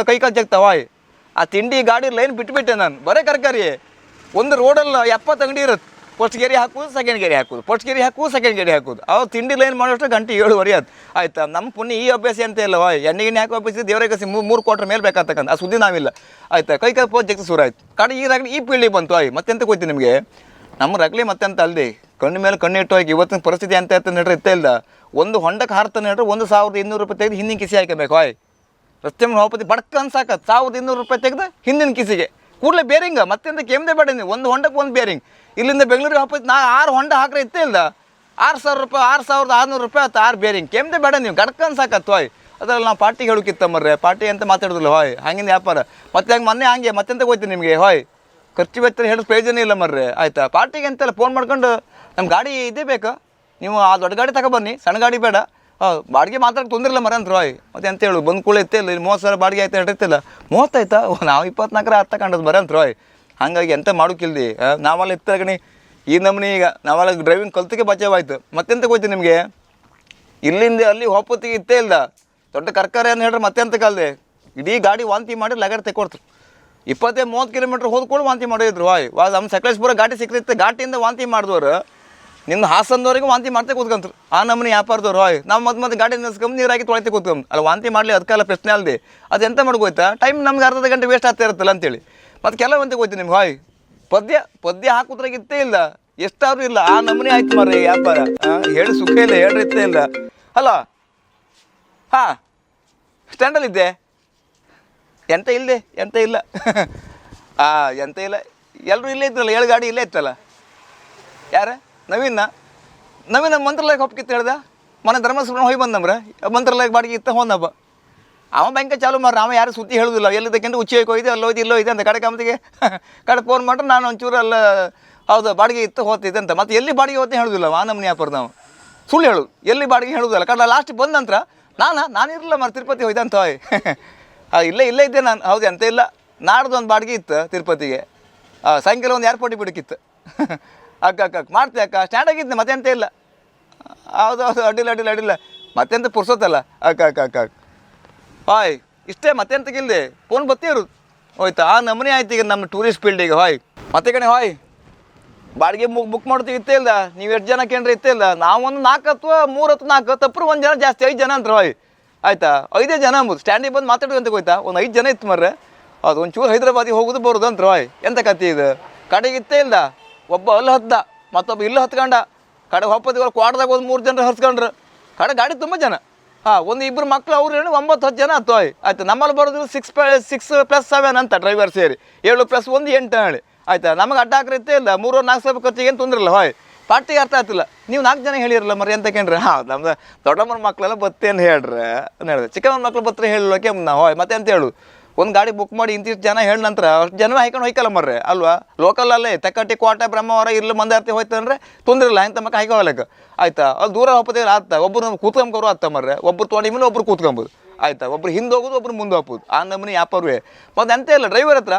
ಕೈ ಕಾಲು ಜಗ್ತಾವ ಹಾಯ್. ಆ ತಿಂಡಿ ಗಾಡಿ ಲೈನ್ ಬಿಟ್ಟುಬಿಟ್ಟೆ ನಾನು. ಬರೀ ಕರ್ಕರಿ ಒಂದು ರೋಡಲ್ಲಿ 70 ಅಂಗಡಿ ಇರುತ್ತೆ. ಫಸ್ಟ್ ಗೇರಿ ಹಾಕೋದು, ಸೆಕೆಂಡ್ ಗೇರಿ ಹಾಕೋದು, ಫಸ್ಟ್ ಗೇರಿ ಹಾಕೋದು, ಸೆಕೆಂಡ್ ಗೇರಿ ಹಾಕೋದು. ಅವು ತಿಂಡಿ ಲೈನ್ ಮಾಡೋಷ್ಟು ಗಂಟೆ 7:30 ಆಯ್ತು ಆಯ್ತಾ. ನಮ್ಮ ಪುಣ್ಯ ಈ ಅಭ್ಯಾಸ ಅಂತ ಇಲ್ಲ ಹಾಯ್. ಎಣ್ಣೆ ಹಾಕೋ ಅಭ್ಯಾಸ ದೇವರಿಗೆ ಕಸಿ 3 ಕ್ವಾರ್ಟರ್ ಮೇಲೆ ಬೇಕಾಗ್ತಕ್ಕಂಥ ಆ ಸುದ್ದಿ ನಾವಿಲ್ಲ ಆಯ್ತಾ. ಕೈ ಪೋಸ್ಟ್ ಜಗ್ತಿ ಶುರು ಆಯ್ತು. ಕಡೆ ಈ ಪೀಳಿಗೆ ಬಂತು ಹಾಯ್. ಮತ್ತೆಂತ ಹೋಯ್ತು ನಿಮಗೆ ನಮ್ಮ ರಗ್ಲಿ ಮತ್ತೆಂತ ಅಲ್ಲದೆ ಕಣ್ಣು ಮೇಲೆ ಕಣ್ಣು ಇಟ್ಟು ಹೋಗಿ ಇವತ್ತಿನ ಪರಿಸ್ಥಿತಿ ಅಂತ ಹೇಳ್ರಿ ಇತ್ತೇ ಇಲ್ಲ. ಒಂದು ಹೊಂಡಕ್ಕೆ ಹಾರ್ತಾನೆ ಹೇಳ್ರಿ 1200 ರೂಪಾಯಿ ತೆಗೆದು ಹಿಂದಿನ ಕಿಸಿ ಹಾಕಬೇಕು ಹಾಯ್. ರಸ್ತೆ ಮೇಲೆ ಹೋಗ್ತಿ ಬಡ್ಕ ಅನ್ಸಾಕತ್ 1200 ರೂಪಾಯಿ ತೆಗೆದು ಹಿಂದಿನ ಕಿಸಿಗೆ ಕೂಡಲೇ ಬೇರಿಂಗ. ಮತ್ತೆಂತ ಕೆಮ್ಮದೆ ಬೇಡ ನೀವು, ಒಂದು ಹೊಂಡಕ್ಕೆ ಒಂದು ಬೇರಿಂಗ್. ಇಲ್ಲಿಂದ ಬೆಂಗಳೂರಿಗೆ ಹೋಗ್ತಿ ನಾ 6 ಹೊಂಡ ಹಾಕ್ರೆ ಇತ್ತೇ ಇಲ್ಲ. 6000 ರೂಪಾಯಿ 6600 ರೂಪಾಯಿ ಆಯ್ತು 6 ಬೇರಿಂಗ್. ಕೆಮ್ಮದೆ ಬೇಡ ನೀವು, ಗಡ್ಕ ಅನ್ಸಾಕತ್ ಹಾಯ್. ಅದ್ರಲ್ಲಿ ನಾವು ಪಾರ್ಟಿ ಹೇಳೋಕ್ಕಿತ್ತ ಮರ್ರೆ, ಪಾರ್ಟಿ ಅಂತ ಮಾತಾಡೋದಿಲ್ಲ ಹಾಯ್. ಹಂಗಿನ ವ್ಯಾಪಾರ ಮತ್ತೆ ಹಂಗೆ ಮೊನ್ನೆ ಹಂಗೆ ಮತ್ತೆಂತ ಹೋಯ್ತು ನಿಮಗೆ ಹಾಯ್. ಖರ್ಚು ವೆಚ್ಚ ಹೇಳೋ ಪ್ರಯೋಜನ ಇಲ್ಲ ಮರ್ರೆ ಆಯ್ತಾ. ಪಾರ್ಟಿಗೆ ಅಂತೆಲ್ಲ ಫೋನ್ ಮಾಡ್ಕೊಂಡು ನಮ್ಮ ಗಾಡಿ ಇದೇ ಬೇಕಾ, ನೀವು ಆ ದೊಡ್ಡ ಗಾಡಿ ತಗೊಬನ್ನಿ, ಸಣ್ಣ ಗಾಡಿ ಬೇಡ. ಬಾಡಿಗೆ ಮಾತಾಡೋಕೆ ತೊಂದಿರಲ್ಲ ಮರ ಅಂತ ರಾಯ್. ಮತ್ತೆ ಅಂತ ಹೇಳು ಬಂದು ಕೂಡ ಇತ್ತಿಲ್ಲ, 30 ಸಾವಿರ ಬಾಡಿಗೆ ಆಯ್ತು ಹೇಳಿರ್ತಿಲ್ಲ. 30 ಆಯ್ತಾ, ನಾವು 24 ಹತ್ತು ತಗೊಂಡದ್ದು ಮರ ಅಂತ ರಾಯ್. ಹಾಗಾಗಿ ಎಂತ ಮಾಡೋಕ್ಕಿಲ್ದಿ ನಾವೆಲ್ಲ ಇತ್ತಗಣಿ ಈ ನಮ್ಮನೆ. ಈಗ ನಾವೆಲ್ಲ ಡ್ರೈವಿಂಗ್ ಕಲ್ತಕ್ಕೆ ಬಚಾವಾಯ್ತು. ಮತ್ತೆಂತ ಹೋಯ್ತು ನಿಮಗೆ ಇಲ್ಲಿಂದ ಅಲ್ಲಿ ಹೊಪ್ಪತ್ತಿಗೆ ಇತ್ತೇ ಇಲ್ಲ ದೊಡ್ಡ ಕರ್ಕರೆ ಅಂತ ಹೇಳ್ರೆ ಮತ್ತೆ ಅಂತ ಕಾಲ್ದೆ ಇಡೀ ಗಾಡಿ ವಾಂತಿ ಮಾಡಿ ಲಗರ್ ತೆಕೊಡ್ತಾರೆ 20-30 ಕಿಲೋಮೀಟ್ರ್ ಹೋದ್ಕೊಂಡು ವಾಂತಿ ಮಾಡಿದ್ರು ನಮ್ಮ ಸಕಲೇಶ್ಪುರ ಘಾಟಿ ಸಿಕ್ಕಿರುತ್ತೆ ಘಾಟಿಯಿಂದ ವಾಂತಿ ಮಾಡಿದವರು ನಿನ್ನ ಹಾಸನದವ್ರಿಗೆ ವಾಂತಿ ಮಾಡ್ತಾ ಕೂತ್ಕೊಂಡ್ರು ಆ ನಮ್ಮನೆ ವ್ಯಾಪಾರದವ್ರು ನಾವು ಮತ್ತೆ ಗಾಡಿ ನಿಲ್ಸ್ಕೊಂಡು ನೀರಾಗಿ ತೊಳಿತೆ ಕೂತ್ಕೊಂಡು ಅಲ್ಲಿ ವಾಂತಿ ಮಾಡಲಿ ಅದಕ್ಕೆಲ್ಲ ಪ್ರಶ್ನೆ ಅಲ್ಲದೆ ಅದು ಎಂತ ಮಾಡ್ಕೋಯ್ತಾ ಟೈಮ್ ನಮ್ಗೆ ಅರ್ಧ ಗಂಟೆ ವೇಸ್ಟ್ ಆಗ್ತಾ ಇರುತ್ತಲ್ಲ ಅಂತೇಳಿ ಮತ್ತು ಕೆಲವಂತ ಹೋಯ್ತು ನಿಮ್ಗೆ ಪದ್ಯ ಹಾಕುದ್ರಾಗ ಇತ್ತೇ ಇಲ್ಲ ಎಷ್ಟಾದ್ರೂ ಇಲ್ಲ ಆ ನಮ್ಮನೆ ಆಯ್ತು ಮಾರ್ರಿ ವ್ಯಾಪಾರ ಹೇಳಿ ಸುಖ ಇಲ್ಲ ಹೇಳ್ರಿ ಇತ್ತೇ ಇಲ್ಲ ಅಲ್ಲ ಹಾಂ ಸ್ಟ್ಯಾಂಡಲ್ಲಿದ್ದೆ ಎಂತ ಇಲ್ಲ ಎಂತ ಇಲ್ಲ ಎಲ್ಲರೂ ಇಲ್ಲೇ ಇದ್ರಲ್ಲ 7 ಗಾಡಿ ಇಲ್ಲೇ ಇತ್ತಲ್ಲ ಯಾರ ನವೀನ ಮಂತ್ರಾಲಯಕ್ಕೆ ಹೋಗ್ಕಿತ್ತು ಹೇಳ್ದ ಮೊನ್ನೆ ಧರ್ಮಸ್ಥಳ ಹೋಗಿ ಬಂದಮ್ರ ಮಂತ್ರಾಲಯಕ್ಕೆ ಬಾಡಿಗೆ ಇತ್ತ ಹೋದಪ್ಪ ಅವ ಬ್ಯಾಂಕ ಚಾಲು ಮಾಡ್ರಿ ಅವ ಯಾರು ಸುದ್ದಿ ಹೇಳೋದಿಲ್ಲ ಎಲ್ಲಿದ್ದಕ್ಕೆಂತ ಉಚ್ಚಿಗೆ ಹೋಯ್ದೆ ಅಲ್ಲೋಯ್ದು ಇಲ್ಲೋಯ್ದೆ ಅಂತ ಕಡೆ ಕಾಮತಿಗೆ ಕಡೆ ಫೋನ್ ಮಾಡ್ರೆ ನಾನು ಒಂಚೂರು ಅಲ್ಲ ಹೌದು ಬಾಡಿಗೆ ಇತ್ತು ಹೋಗ್ತಿದ್ದೆ ಅಂತ ಮತ್ತೆ ಎಲ್ಲಿ ಬಾಡಿಗೆ ಹೋಗ್ತೀನಿ ಹೇಳೋದಿಲ್ಲ ಆ ನಮ್ಮನೆ ವ್ಯಾಪಾರ ನಾವು ಸುಳ್ಳು ಹೇಳೋದು ಎಲ್ಲಿ ಬಾಡಿಗೆ ಹೇಳೋದಿಲ್ಲ ಕಡೆ ಲಾಸ್ಟ್ ಬಂದ ನಂತರ ನಾನು ಇರಲಿಲ್ಲ ಮರ ತಿರುಪತಿ ಹೋಯ್ದೆ ಅಂತ ಇಲ್ಲೇ ಇದ್ದೆ ನಾನು ಹೌದು ಅಂತ ಇಲ್ಲ ನಾಡ್ದು ಒಂದು ಬಾಡಿಗೆ ಇತ್ತು ತಿರುಪತಿಗೆ ಸಾಯಂಕಾಲ ಒಂದು ಏರ್ಪೋರ್ಟಿಗೆ ಬಿಡಕ್ಕಿತ್ತು ಅಕ್ಕ ಮಾಡ್ತೆ ಅಕ್ಕ ಸ್ಟ್ಯಾಂಡ್ ಆಗಿದ್ದೆ ಮತ್ತೆ ಎಂತ ಇಲ್ಲ ಹೌದು ಅಡ್ಡಿಲ್ಲ ಮತ್ತೆಂತ ಪುರ್ಸೋತಲ್ಲ ಅಕ್ಕ ಇಷ್ಟೇ ಮತ್ತೆಂತಕ್ಕಿಲ್ಲದೆ ಫೋನ್ ಬತ್ತೀರು ಹೋಯ್ತಾ ಆ ನಮ್ಮನೆ ಆಯ್ತು ಈಗ ನಮ್ಮ ಟೂರಿಸ್ಟ್ ಫೀಲ್ಡಿಗೆ ಮತ್ತೆ ಕಣೆ ಬಾಡಿಗೆ ಬುಕ್ ಮಾಡ್ತೀವಿ ಇತ್ತೇ ಇಲ್ಲ ನೀವು ಎಷ್ಟು ಜನ ಕೇಂದ್ರ ಇತ್ತೇ ಇಲ್ಲ ನಾವೊಂದು 4 ಅಥವಾ 3 ಅಥವಾ 4 ತಪ್ಪರು 1 ಜನ ಜಾಸ್ತಿ 5 ಜನ ಅಂತ ಆಯ್ತಾ 5 ಜನ ಅಂಬೋದು ಸ್ಟ್ಯಾಂಡಿಗೆ ಬಂದು ಮಾತಾಡೋದು ಹೋಯ್ತಾ ಒಂದು 5 ಜನ ಇತ್ತು ಮರ್ರೆ ಅದು ಒಂಚೂರು ಹೈದ್ರಾಬಾದಿಗೆ ಹೋಗೋದು ಬರೋದು ಅಂತ ಎಂತ ಕತ್ತಿ ಇದು ಕಡೆಗೆ ಇತ್ತೇ ಇಲ್ಲ ಒಬ್ಬ ಅಲ್ಲಿ ಹತ್ದ ಮತ್ತೊಬ್ಬ ಇಲ್ಲಿ ಹತ್ಕೊಂಡ ಕಡೆಗೆ ಹೊಪ್ಪದಿಗಳು ಕ್ವಾಡ್ದಾಗ ಒಂದು 3 ಜನರು ಹರ್ಸ್ಕೊಂಡ್ರು ಕಡೆ ಗಾಡಿ ತುಂಬ ಜನ ಒಂದು 2 ಮಕ್ಳು ಅವ್ರು ಹೇಳಿ 9-10 ಜನ ಆಯ್ತು ಆಯ್ತು ನಮ್ಮಲ್ಲಿ ಬರೋದು 6+7 ಅಂತ ಡ್ರೈವರ್ ಸೇರಿ 7+1 8 ಹೇಳಿ ಆಯ್ತಾ ನಮಗೆ ಅಡ್ಡ ಹಾಕ್ರಿತ್ತೇ ಇಲ್ಲ 3-4 ಸಾವಿರ ಖರ್ಚಿಗೆ ಏನು ತೊಂದ್ರೆ ಇಲ್ಲ ಪಾರ್ಟಿಗೆ ಅರ್ಥ ಆಗ್ತಿಲ್ಲ ನೀವು 4 ಜನ ಹೇಳಿರಲ್ಲ ಮರಿ ಅಂತ ಕೇಳ್ರಿ ನಮ್ದು ದೊಡ್ಡಮ್ಮನ ಮಕ್ಕಳೆಲ್ಲ ಬತ್ತೇನು ಹೇಳ್ರಿ ಅಂತ ಹೇಳಿದೆ ಚಿಕ್ಕಮ್ಮನ ಮಕ್ಳು ಬತ್ತರೆ ಹೇಳೋಕೆ ನಾವು ಮತ್ತೆ ಅಂತ ಹೇಳು ಒಂದು ಗಾಡಿ ಬುಕ್ ಮಾಡಿ ಇಂತಿಷ್ಟು ಜನ ಹೇಳಿ ನಂತರ ಅಷ್ಟು ಜನ ಹಾಕೊಂಡು ಹೋಯ್ಕಲ್ಲ ಮರ್ರೆ ಅಲ್ವಾ ಲೋಕಲಲ್ಲೇ ತಕ್ಕಟ್ಟಿ ಕೋಟೆ ಬ್ರಹ್ಮವರ ಇಲ್ಲಿ ಮಂದಾರ್ತಿ ಹೋಯ್ತಂದ್ರೆ ತೊಂದ್ರೆ ಇಲ್ಲ ಇಂಥ ಮಕ್ಕ ಹಾಕೋಲಕ್ಕೆ ಆಯ್ತಾ ಅಲ್ಲಿ ದೂರ ಹೋಗ್ತೇವೆ ಆಗ್ತಾ ಒಬ್ಬರು ಕೂತ್ಕೊಂಬರು ಆಗ್ತಾ ಮರ್ರೆ ಒಬ್ಬರು ತೊಗೊಂಡಿ ಮೇಲೆ ಒಬ್ರು ಕೂತ್ಕೊಂಬೋದು ಆಯ್ತಾ ಒಬ್ರು ಹಿಂದೆ ಹೋಗೋದು ಒಬ್ರು ಮುಂದೆ ಹೋಗ್ಬೋದು ಆ ನಮ್ಮನೆ ವ್ಯಾಪಾರವೇ ಮತ್ತು ಎಂತ ಇಲ್ಲ ಡ್ರೈವರ್ ಹತ್ರ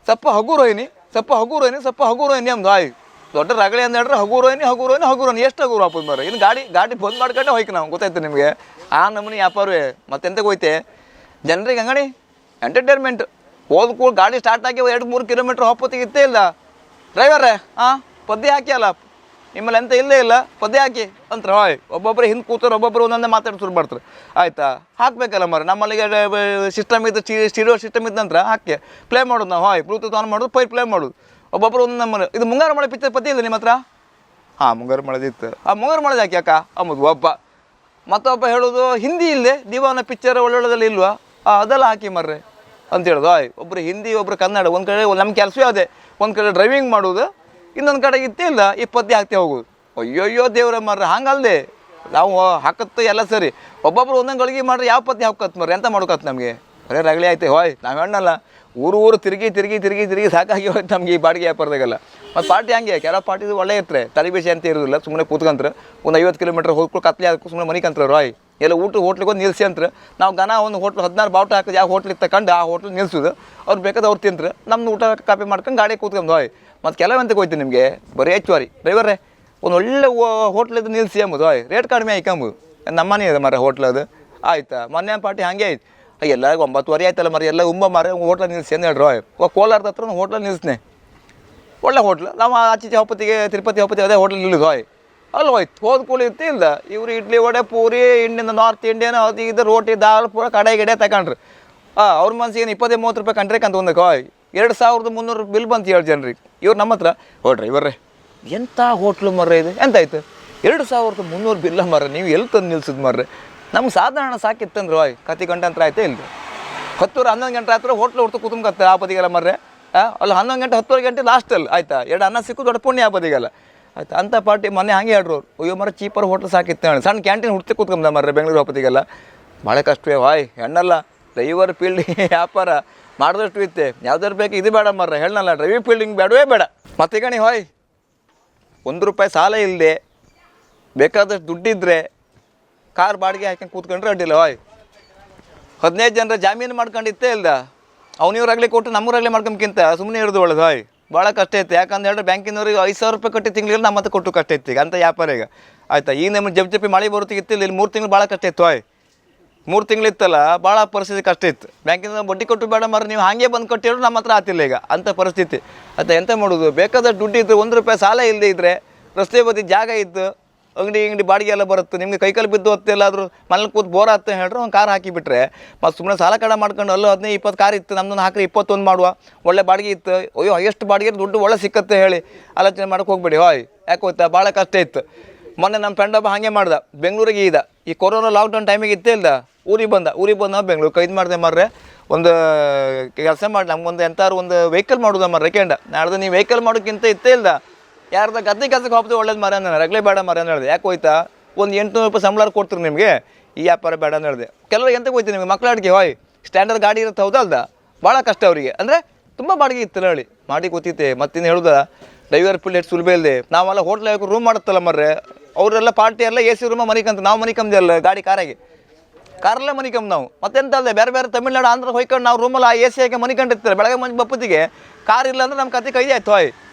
ಸ್ವಲ್ಪ ಹಗುರೋಯ್ನಿ ನಮ್ದು ದೊಡ್ಡ ರಗಳೆ ಅಂತ ಹೇಳ್ರೆ ಹಗುರೋಯ್ನಿ ಎಷ್ಟು ಹಗುರು ಹಾಕೋದು ಮರ ಇನ್ನು ಗಾಡಿ ಬಂದ್ ಮಾಡ್ಕೊಂಡೆ ಹೋಯ್ಕೆ ನಾವು ಗೊತ್ತಾಯ್ತು ನಿಮಗೆ ಆ ನಮ್ಮನೆ ವ್ಯಾಪಾರವೇ ಮತ್ತೆಂತ ಹೋಯ್ತೆ ಜನರಿಗೆ ಅಂಗಡಿ ಎಂಟರ್ಟೈನ್ಮೆಂಟ್ ಹೋದ ಗಾಡಿ ಸ್ಟಾರ್ಟ್ ಆಗಿ 2-3 ಕಿಲೋಮೀಟ್ರ್ ಹೊಪ್ಪತ್ತಿಗೆ ಇತ್ತೇ ಇಲ್ಲ ಡ್ರೈವರೇ ಪದ್ಯ ಹಾಕಿ ಅಲ್ಲ ನಿಮ್ಮಲ್ಲಿ ಎಂತ ಇಲ್ಲೇ ಇಲ್ಲ ಪದ್ಯ ಹಾಕಿ ಅಂತ ಒಬ್ಬೊಬ್ಬರು ಹಿಂದೆ ಕೂತರು ಒಬ್ಬೊಬ್ಬರು ಒಂದೊಂದೇ ಮಾತಾಡಿ ಶುರು ಮಾಡ್ತಾರೆ ಆಯಿತಾ ಹಾಕಬೇಕಲ್ಲ ಮರ ನಮ್ಮಲ್ಲಿಗೆ ಸಿಸ್ಟಮ್ ಇದ್ದು ಸ್ಟೀರಿಯೋ ಸಿಸ್ಟಮ್ ಇದ್ದ ನಂತರ ಹಾಕಿ ಪ್ಲೇ ಮಾಡೋದು ನಾವು ಬ್ಲೂಟೂತ್ ಆನ್ ಮಾಡೋದು ಪ್ಲೇ ಮಾಡೋದು ಒಬ್ಬೊಬ್ಬರು ಒಂದು ನಮ್ಮ ಇದು ಮುಂಗಾರು ಮಳೆ ಪಿಕ್ಚರ್ ಪದ್ಯ ಇಲ್ಲ ನಿಮ್ಮ ಹತ್ರ ಮುಂಗಾರು ಮಳೆದಿತ್ತು ಮುಂಗಾರು ಮಳೆದು ಹಾಕಿ ಅಕ್ಕ ಅಂಬುದು ಒಬ್ಬ ಮತ್ತೊಬ್ಬ ಹೇಳೋದು ಹಿಂದಿ ಇಲ್ಲದೆ ದಿವಾನ ಪಿಕ್ಚರ್ ಒಳ್ಳೊಳ್ಳೆದಲ್ಲಿ ಇಲ್ವಾ ಅದೆಲ್ಲ ಹಾಕಿ ಮರ್ರೆ ಅಂತ ಹೇಳೋದು ಒಬ್ಬರು ಹಿಂದಿ ಒಬ್ಬರು ಕನ್ನಡ ಒಂದು ಕಡೆ ನಮ್ಮ ಕೆಲಸವೇ ಅದೇ ಒಂದು ಕಡೆ ಡ್ರೈವಿಂಗ್ ಮಾಡೋದು ಇನ್ನೊಂದು ಕಡೆಗೆ ಇತ್ತೇ ಇಲ್ಲ ಈ ಪದ್ಯ ಹಾಕ್ತಿ ಹೋಗೋದು ಅಯ್ಯೋ ದೇವ್ರ ಮರ್ರೆ ಹಂಗಲ್ದೆ ನಾವು ಹಾಕತ್ತು ಎಲ್ಲ ಸರಿ ಒಬ್ಬೊಬ್ರು ಒಂದೊಂದು ಗಳಿಗೆ ಮಾಡ್ರೆ ಯಾವ ಪದ್ಯ ಹಾಕತ್ ಮರ್ರೆ ಎಂತ ಮಾಡ್ಕೊತ್ ನಮಗೆ ಬರೇ ರಗಳೆ ಆಯ್ತು ನಾವು ಹೆಣ್ಣಲ್ಲ ಊರು ತಿರುಗಿ ಸಾಕಾಗಿ ಹೋಯ್ತು ನಮಗೆ ಈ ಬಾಡಿಗೆ ವ್ಯಾಪಾರದಾಗೆಲ್ಲ ಮತ್ತು ಪಾರ್ಟಿ ಹಂಗೆ ಕೆಲವು ಪಾರ್ಟಿ ಒಳ್ಳೆ ಇರ್ತಾರೆ ತಲೆಬೇಸಿ ಅಂತ ಇರೋದಿಲ್ಲ ಸುಮ್ಮನೆ ಕೂತ್ಕೊಂಡ್ರೆ ಒಂದು 50 ಕಿಲೋಮೀಟ್ರ್ ಹೋಗ್ಕೊಂಡು ಕತ್ಲೆ ಹಾಕಿ ಸುಮ್ಮನೆ ಮನಿಕಂತ್ರ ಎಲ್ಲ ಹೋಟ್ಲಿಗೆ ಒಂದು ನಿಲ್ಸಿ ಅಂತ ನಾವು ಒಂದು ಹೋಟ್ಲು 16 ಬಾವುಟ ಹಾಕಿದ್ ಯಾವ ಹೋಟ್ಲಿಗೆ ತಗೊಂಡು ಆ ಹೋಟ್ಲು ನಿಲ್ಸೋದು ಅವ್ರು ಬೇಕಾದ್ರೆ ಅವ್ರು ತಿಂತಾರೆ ನಮ್ದು ಊಟ ಕಾಪಿ ಮಾಡ್ಕೊಂಡು ಗಾಡಿ ಕೂತ್ಕೊಂಡು ಮತ್ತು ಕೆಲವಂತಕ್ಕೆ ಹೋಯ್ತು ನಿಮಗೆ ಬರೀ ಹೆಚ್ಚುವರಿ ಡ್ರೈವರೇ ಒಂದು ಒಳ್ಳೆ ಹೋಟ್ಲಿದ್ದು ನಿಲ್ಸಿ ಅಂಬೋದು ರೇಟ್ ಕಡಿಮೆ ಆಯ್ಕೊಂಬೋದು ನಮ್ಮನೆ ಇದೆ ಮರ ಹೋಟ್ಲ್ ಅದು ಆಯ್ತಾ ಮೊನ್ನೆ ಪಾರ್ಟಿ ಹಾಗೆ ಆಯ್ತು ಎಲ್ಲ 9:30 ಆಯ್ತಲ್ಲ ಮರ ಎಲ್ಲ ಮಾರ ಹೋಟ್ಲ ನಿಲ್ಸಿ ಅಂತ ಹೇಳ್ರಿ ಕೋಲಾರದ ಹತ್ರ ಹೋಟ್ಲ ನಿಲ್ಸ್ನೆ ಒಳ್ಳೆ ಹೋಟ್ಲು ನಾವು ಆಚೀಚೆ ಹೊಪ್ಪತ್ತಿಗೆ ತಿರುಪತಿ ಅದೇ ಹೋಟ್ಲ್ ನಿಲ್ಲಿದು ಅಲ್ಲಿ ಹೋಯ್ತು ಹೋದ ಕೂಲಿ ಇತ್ತು ಇಲ್ಲ ಇವರು idli vada puri Indian north Indian ಅದು ಇದು ರೋಟಿ ದಾಲ್ ಪೂರ ಕಡೆ ಗಿಡೆ ತಗೊಂಡ್ರು ಅವ್ರ ಮನ್ಸಿಗೆ 20-30 ರೂಪಾಯಿ ಕಂಟ್ರಿಗೆ ಅಂತ ಒಂದಕ್ಕೆ 2,300 ಬಿಲ್ ಬಂತು 7 ಜನರಿಗೆ ಇವ್ರು ನಮ್ಮ ಹತ್ರ ಡ್ರೈವರ್ರೆ ಎಂಥ ಹೋಟ್ಲು ಮರ್ರೆ ಇದು ಎಂತಾಯ್ತು 2,300 ಬಿಲ್ಲ ಮರ್ರೆ ನೀವು ಎಲ್ಲಿ ತಂದು ನಿಲ್ಸಿದ್ ಮರ್ರೆ ನಮ್ಗೆ ಸಾಧಾರಣ ಸಾಕಿತ್ತಂದ್ರೆ ಕತ್ತಿ ಗಂಟೆ ಅಂತ ಆಯ್ತಾ ಇಲ್ಲ 10-11 ಗಂಟೆ ಆಯ್ತು ಹೋಟ್ಲು ಹೊಡ್ತು ಕೂತ್ಕೊಂಬತ್ತೆ ಆ ಬದಿಗೆಲ್ಲ ಮರ್ರೆ ಅಲ್ಲಿ 11 ಗಂಟೆ 10 ಗಂಟೆ ಲಾಸ್ಟಲ್ಲಿ ಆಯ್ತಾ 2 ಅನ್ನ ಸಿಕ್ಕು ದೊಡ್ಡ ಪುಣ್ಯ ಆ ಬದಿಗೆಲ್ಲ ಆಯ್ತು ಅಂಥ ಪಾರ್ಟಿ ಮೊನ್ನೆ ಹಾಗೆ ಹೇಳ್ರು ಅಯ್ಯೋ ಮರ ಚೀಪರ್ ಹೋಟ್ಲ್ ಸಾಕಿತ್ತು ಹೇಳಿ ಸಣ್ಣ ಕ್ಯಾಂಟೀನ್ ಹುಡ್ತಿ ಕೂತ್ಕೊಂಬ ಮರ್ರೆ ಬೆಂಗಳೂರು ಹೊಪ್ಪತ್ತಿಗೆಲ್ಲ ಭಾಳ ಕಷ್ಟವೇ ಹೆಣ್ಣಲ್ಲ ಡ್ರೈವರ್ ಫೀಲ್ಡಿಗೆ ವ್ಯಾಪಾರ ಮಾಡಿದಷ್ಟು ಇತ್ತೆ ಯಾವ್ದಾರು ಬೇಕು ಇದು ಬೇಡ ಮರ್ರೆ ಹೇಳಲ್ಲ ಡ್ರೈವಿಂಗ್ ಫೀಲ್ಡಿಂಗ್ ಬೇಡವೇ ಬೇಡ ಮತ್ತೆ ಗಣಿ ₹1 ಸಾಲ ಇಲ್ಲದೆ ಬೇಕಾದಷ್ಟು ದುಡ್ಡಿದ್ರೆ ಕಾರ್ ಬಾಡಿಗೆ ಹಾಕೊಂಡು ಕೂತ್ಕೊಂಡ್ರೆ ಅಡ್ಡಿಲ್ಲ 15 ಜನರ ಜಾಮೀನು ಮಾಡ್ಕೊಂಡಿತ್ತೇ ಇಲ್ದ ಅವನಿವ್ರಾಗಲಿ ಕೊಟ್ಟು ನಮ್ಮೂರಾಗಲಿ ಮಾಡ್ಕೊಂಬಕ್ಕಿಂತ ಸುಮ್ಮನೆ ಇರೋದು ಒಳ್ಳೇದು ಭಾಳ ಕಷ್ಟ ಐತೆ. ಯಾಕಂತ ಹೇಳಿದ್ರೆ ಬ್ಯಾಂಕಿನವ್ರಿಗೆ 5,000 ರೂಪಾಯಿ ಕಟ್ಟಿ ತಿಂಗಳಿಗೆ ನಮ್ಮ ಮತ್ತೆ ಕೊಟ್ಟು ಕಷ್ಟ ಐತಿ ಈಗ ಅಂತ ವ್ಯಾಪಾರ ಈಗ ಆಯ್ತಾ. ಈಗ ನಮಗೆ ಜಪ್ಪಿ ಮಳೆ ಬರುತ್ತಿಗಿತ್ತಿಲ್ಲ, ಇಲ್ಲಿ 3 ತಿಂಗಳು ಭಾಳ ಕಷ್ಟ ಇತ್ತು. 3 ತಿಂಗಳಿತ್ತಲ್ಲ ಭಾಳ ಪರಿಸ್ಥಿತಿ ಕಷ್ಟ ಇತ್ತು. ಬ್ಯಾಂಕಿಂದ ಬಡ್ಡಿ ಕೊಟ್ಟು ಬೇಡ ಮಾರ ನೀವು ಹಾಗೆ ಬಂದು ಕಟ್ಟಿದ್ರು ನಮ್ಮ ಹತ್ರ ಆತಿಲ್ಲ ಈಗ ಅಂಥ ಪರಿಸ್ಥಿತಿ ಆಯ್ತಾ. ಎಂತ ಮಾಡೋದು, ಬೇಕಾದಷ್ಟು ದುಡ್ಡು ಇದ್ದು 1 ರೂಪಾಯಿ ಸಾಲ ಇಲ್ಲದೆ ಇದ್ದರೆ ರಸ್ತೆ ಬದಿ ಜಾಗ ಇದ್ದು ಅಂಗಡಿ ಬಾಡಿಗೆ ಎಲ್ಲ ಬರುತ್ತೆ, ನಿಮಗೆ ಕೈಕಾಲು ಬಿದ್ದು ಹೊತ್ತೆಲ್ಲಾದರೂ ಮನೇಲಿ ಕೂತು ಬೋರ್ ಆಗ್ತ ಹೇಳ್ರೆ ಒಂದು ಕಾರ್ ಹಾಕಿಬಿಟ್ರೆ ಮತ್ತು ಸುಮ್ಮನೆ ಸಾಲ ಕಡ ಮಾಡ್ಕೊಂಡು ಅಲ್ಲೋ 15-20 ಕಾರ್ ಇತ್ತು, ನಮ್ಮದನ್ನು ಹಾಕಿ 21 ಮಾಡುವ, ಒಳ್ಳೆ ಬಾಡಿಗೆ ಇತ್ತು. ಅಯ್ಯೋ ಎಷ್ಟು ಬಾಡಿಗೆ ದುಡ್ಡು ಒಳ್ಳೆ ಸಿಕ್ಕತ್ತೆ ಹೇಳಿ ಆಲೋಚನೆ ಮಾಡೋಕೆ ಹೋಗ್ಬೇಡಿ. ಯಾಕೆ ಗೊತ್ತಾ, ಭಾಳ ಕಷ್ಟ ಇತ್ತು. ಮೊನ್ನೆ ನಮ್ಮ ಫ್ರೆಂಡ್ ಒಬ್ಬ ಹಾಗೆ ಮಾಡ್ದೆ, ಬೆಂಗಳೂರಿಗೆ ಈ ಕೊರೋನಾ ಲಾಕ್ಡೌನ್ ಟೈಮಿಗೆ ಇತ್ತೇ ಇಲ್ಲ, ಊರಿಗೆ ಬಂದ ಬೆಂಗಳೂರು ಕೈದು ಮಾಡಿದೆ ಮಾರ್ರೆ. ಒಂದು ಕೆಲಸ ಮಾಡಿ ನಮ್ಗೊಂದು ಎಂತಾರು ಒಂದು ವೆಹಿಕಲ್ ಮಾಡೋದ ಮಾರ್ರೆ ಕೇಂಡ ನಾಡ್ದು ನೀವು ವೆಹಿಕಲ್ ಮಾಡೋಕ್ಕಿಂತ ಇತ್ತೇ ಇಲ್ಲ, ಯಾರ್ದ ಗದ್ದೆ ಕೆಲಸಕ್ಕೆ ಹೋಗ್ತದೆ ಒಳ್ಳೇದು ಮರ ನಾನು ರಗಲೇ ಬೇಡ ಮರ ಅಂತ ಹೇಳಿದೆ. ಯಾಕೆ ಹೋಯ್ತಾ, ಒಂದು 800 ರೂಪಾಯಿ ಸಂಬಳ ಕೊಡ್ತೀರಿ ನಿಮಗೆ, ಈ ವ್ಯಾಪಾರ ಬೇಡ ಅಂತ ಹೇಳಿದೆ. ಕೆಲವ್ರಿಗೆ ಎಂತ ಹೋಯ್ತು ನಿಮಗೆ ಮಕ್ಕಳಾಡಿಗೆ ಸ್ಟ್ಯಾಂಡರ್ಡ್ ಗಾಡಿ ಇರುತ್ತೆ ಹೌದಲ್ದ, ಭಾಳ ಕಷ್ಟ ಅವರಿಗೆ. ಅಂದರೆ ತುಂಬ ಬಾಡಿಗೆ ಇತ್ತು ಹೇಳಿ ಮಾಡಿ ಗೊತ್ತಿತ್ತೆ. ಮತ್ತಿನ್ನು ಹೇಳುದ ಡ್ರೈವರ್ ಫುಲ್ ಎಷ್ಟು ಸುಲಭ ಇಲ್ಲದೆ, ನಾವೆಲ್ಲ ಹೋಟ್ಲ್ ಹಾಕಿ ರೂಮ್ ಮಾಡುತ್ತಲ್ಲ ಮರ್ರೆ, ಅವರೆಲ್ಲ ಪಾರ್ಟಿ ಎಲ್ಲ AC ರೂಮ ಮನಿಕಂತ, ನಾವು ಮನಿಕಂದೆ ಅಲ್ಲ ಗಾಡಿ ಕಾರಲ್ಲೇ ಮನಿಕಂಬ ನಾವು. ಮತ್ತೆಂತ ಅಲ್ಲದೆ ಬೇರೆ ತಮಿಳ್ನಾಡು ಆಂಧ್ರ ಹೋಯ್ಕೊಂಡು ನಾವು ರೂಮಲ್ಲಿ AC ಹಾಕಿ ಮನಿಕೊಂಡಿರ್ತಾರೆ. ಬೆಳಗ್ಗೆ ಮಂಜು ಬಪ್ಪತ್ತಿಗೆ ಕಾರ್ ಇಲ್ಲ ಅಂದ್ರೆ ನಮ್ಮ ಕತೆ ಕೈದೆ ಆಯ್ತು.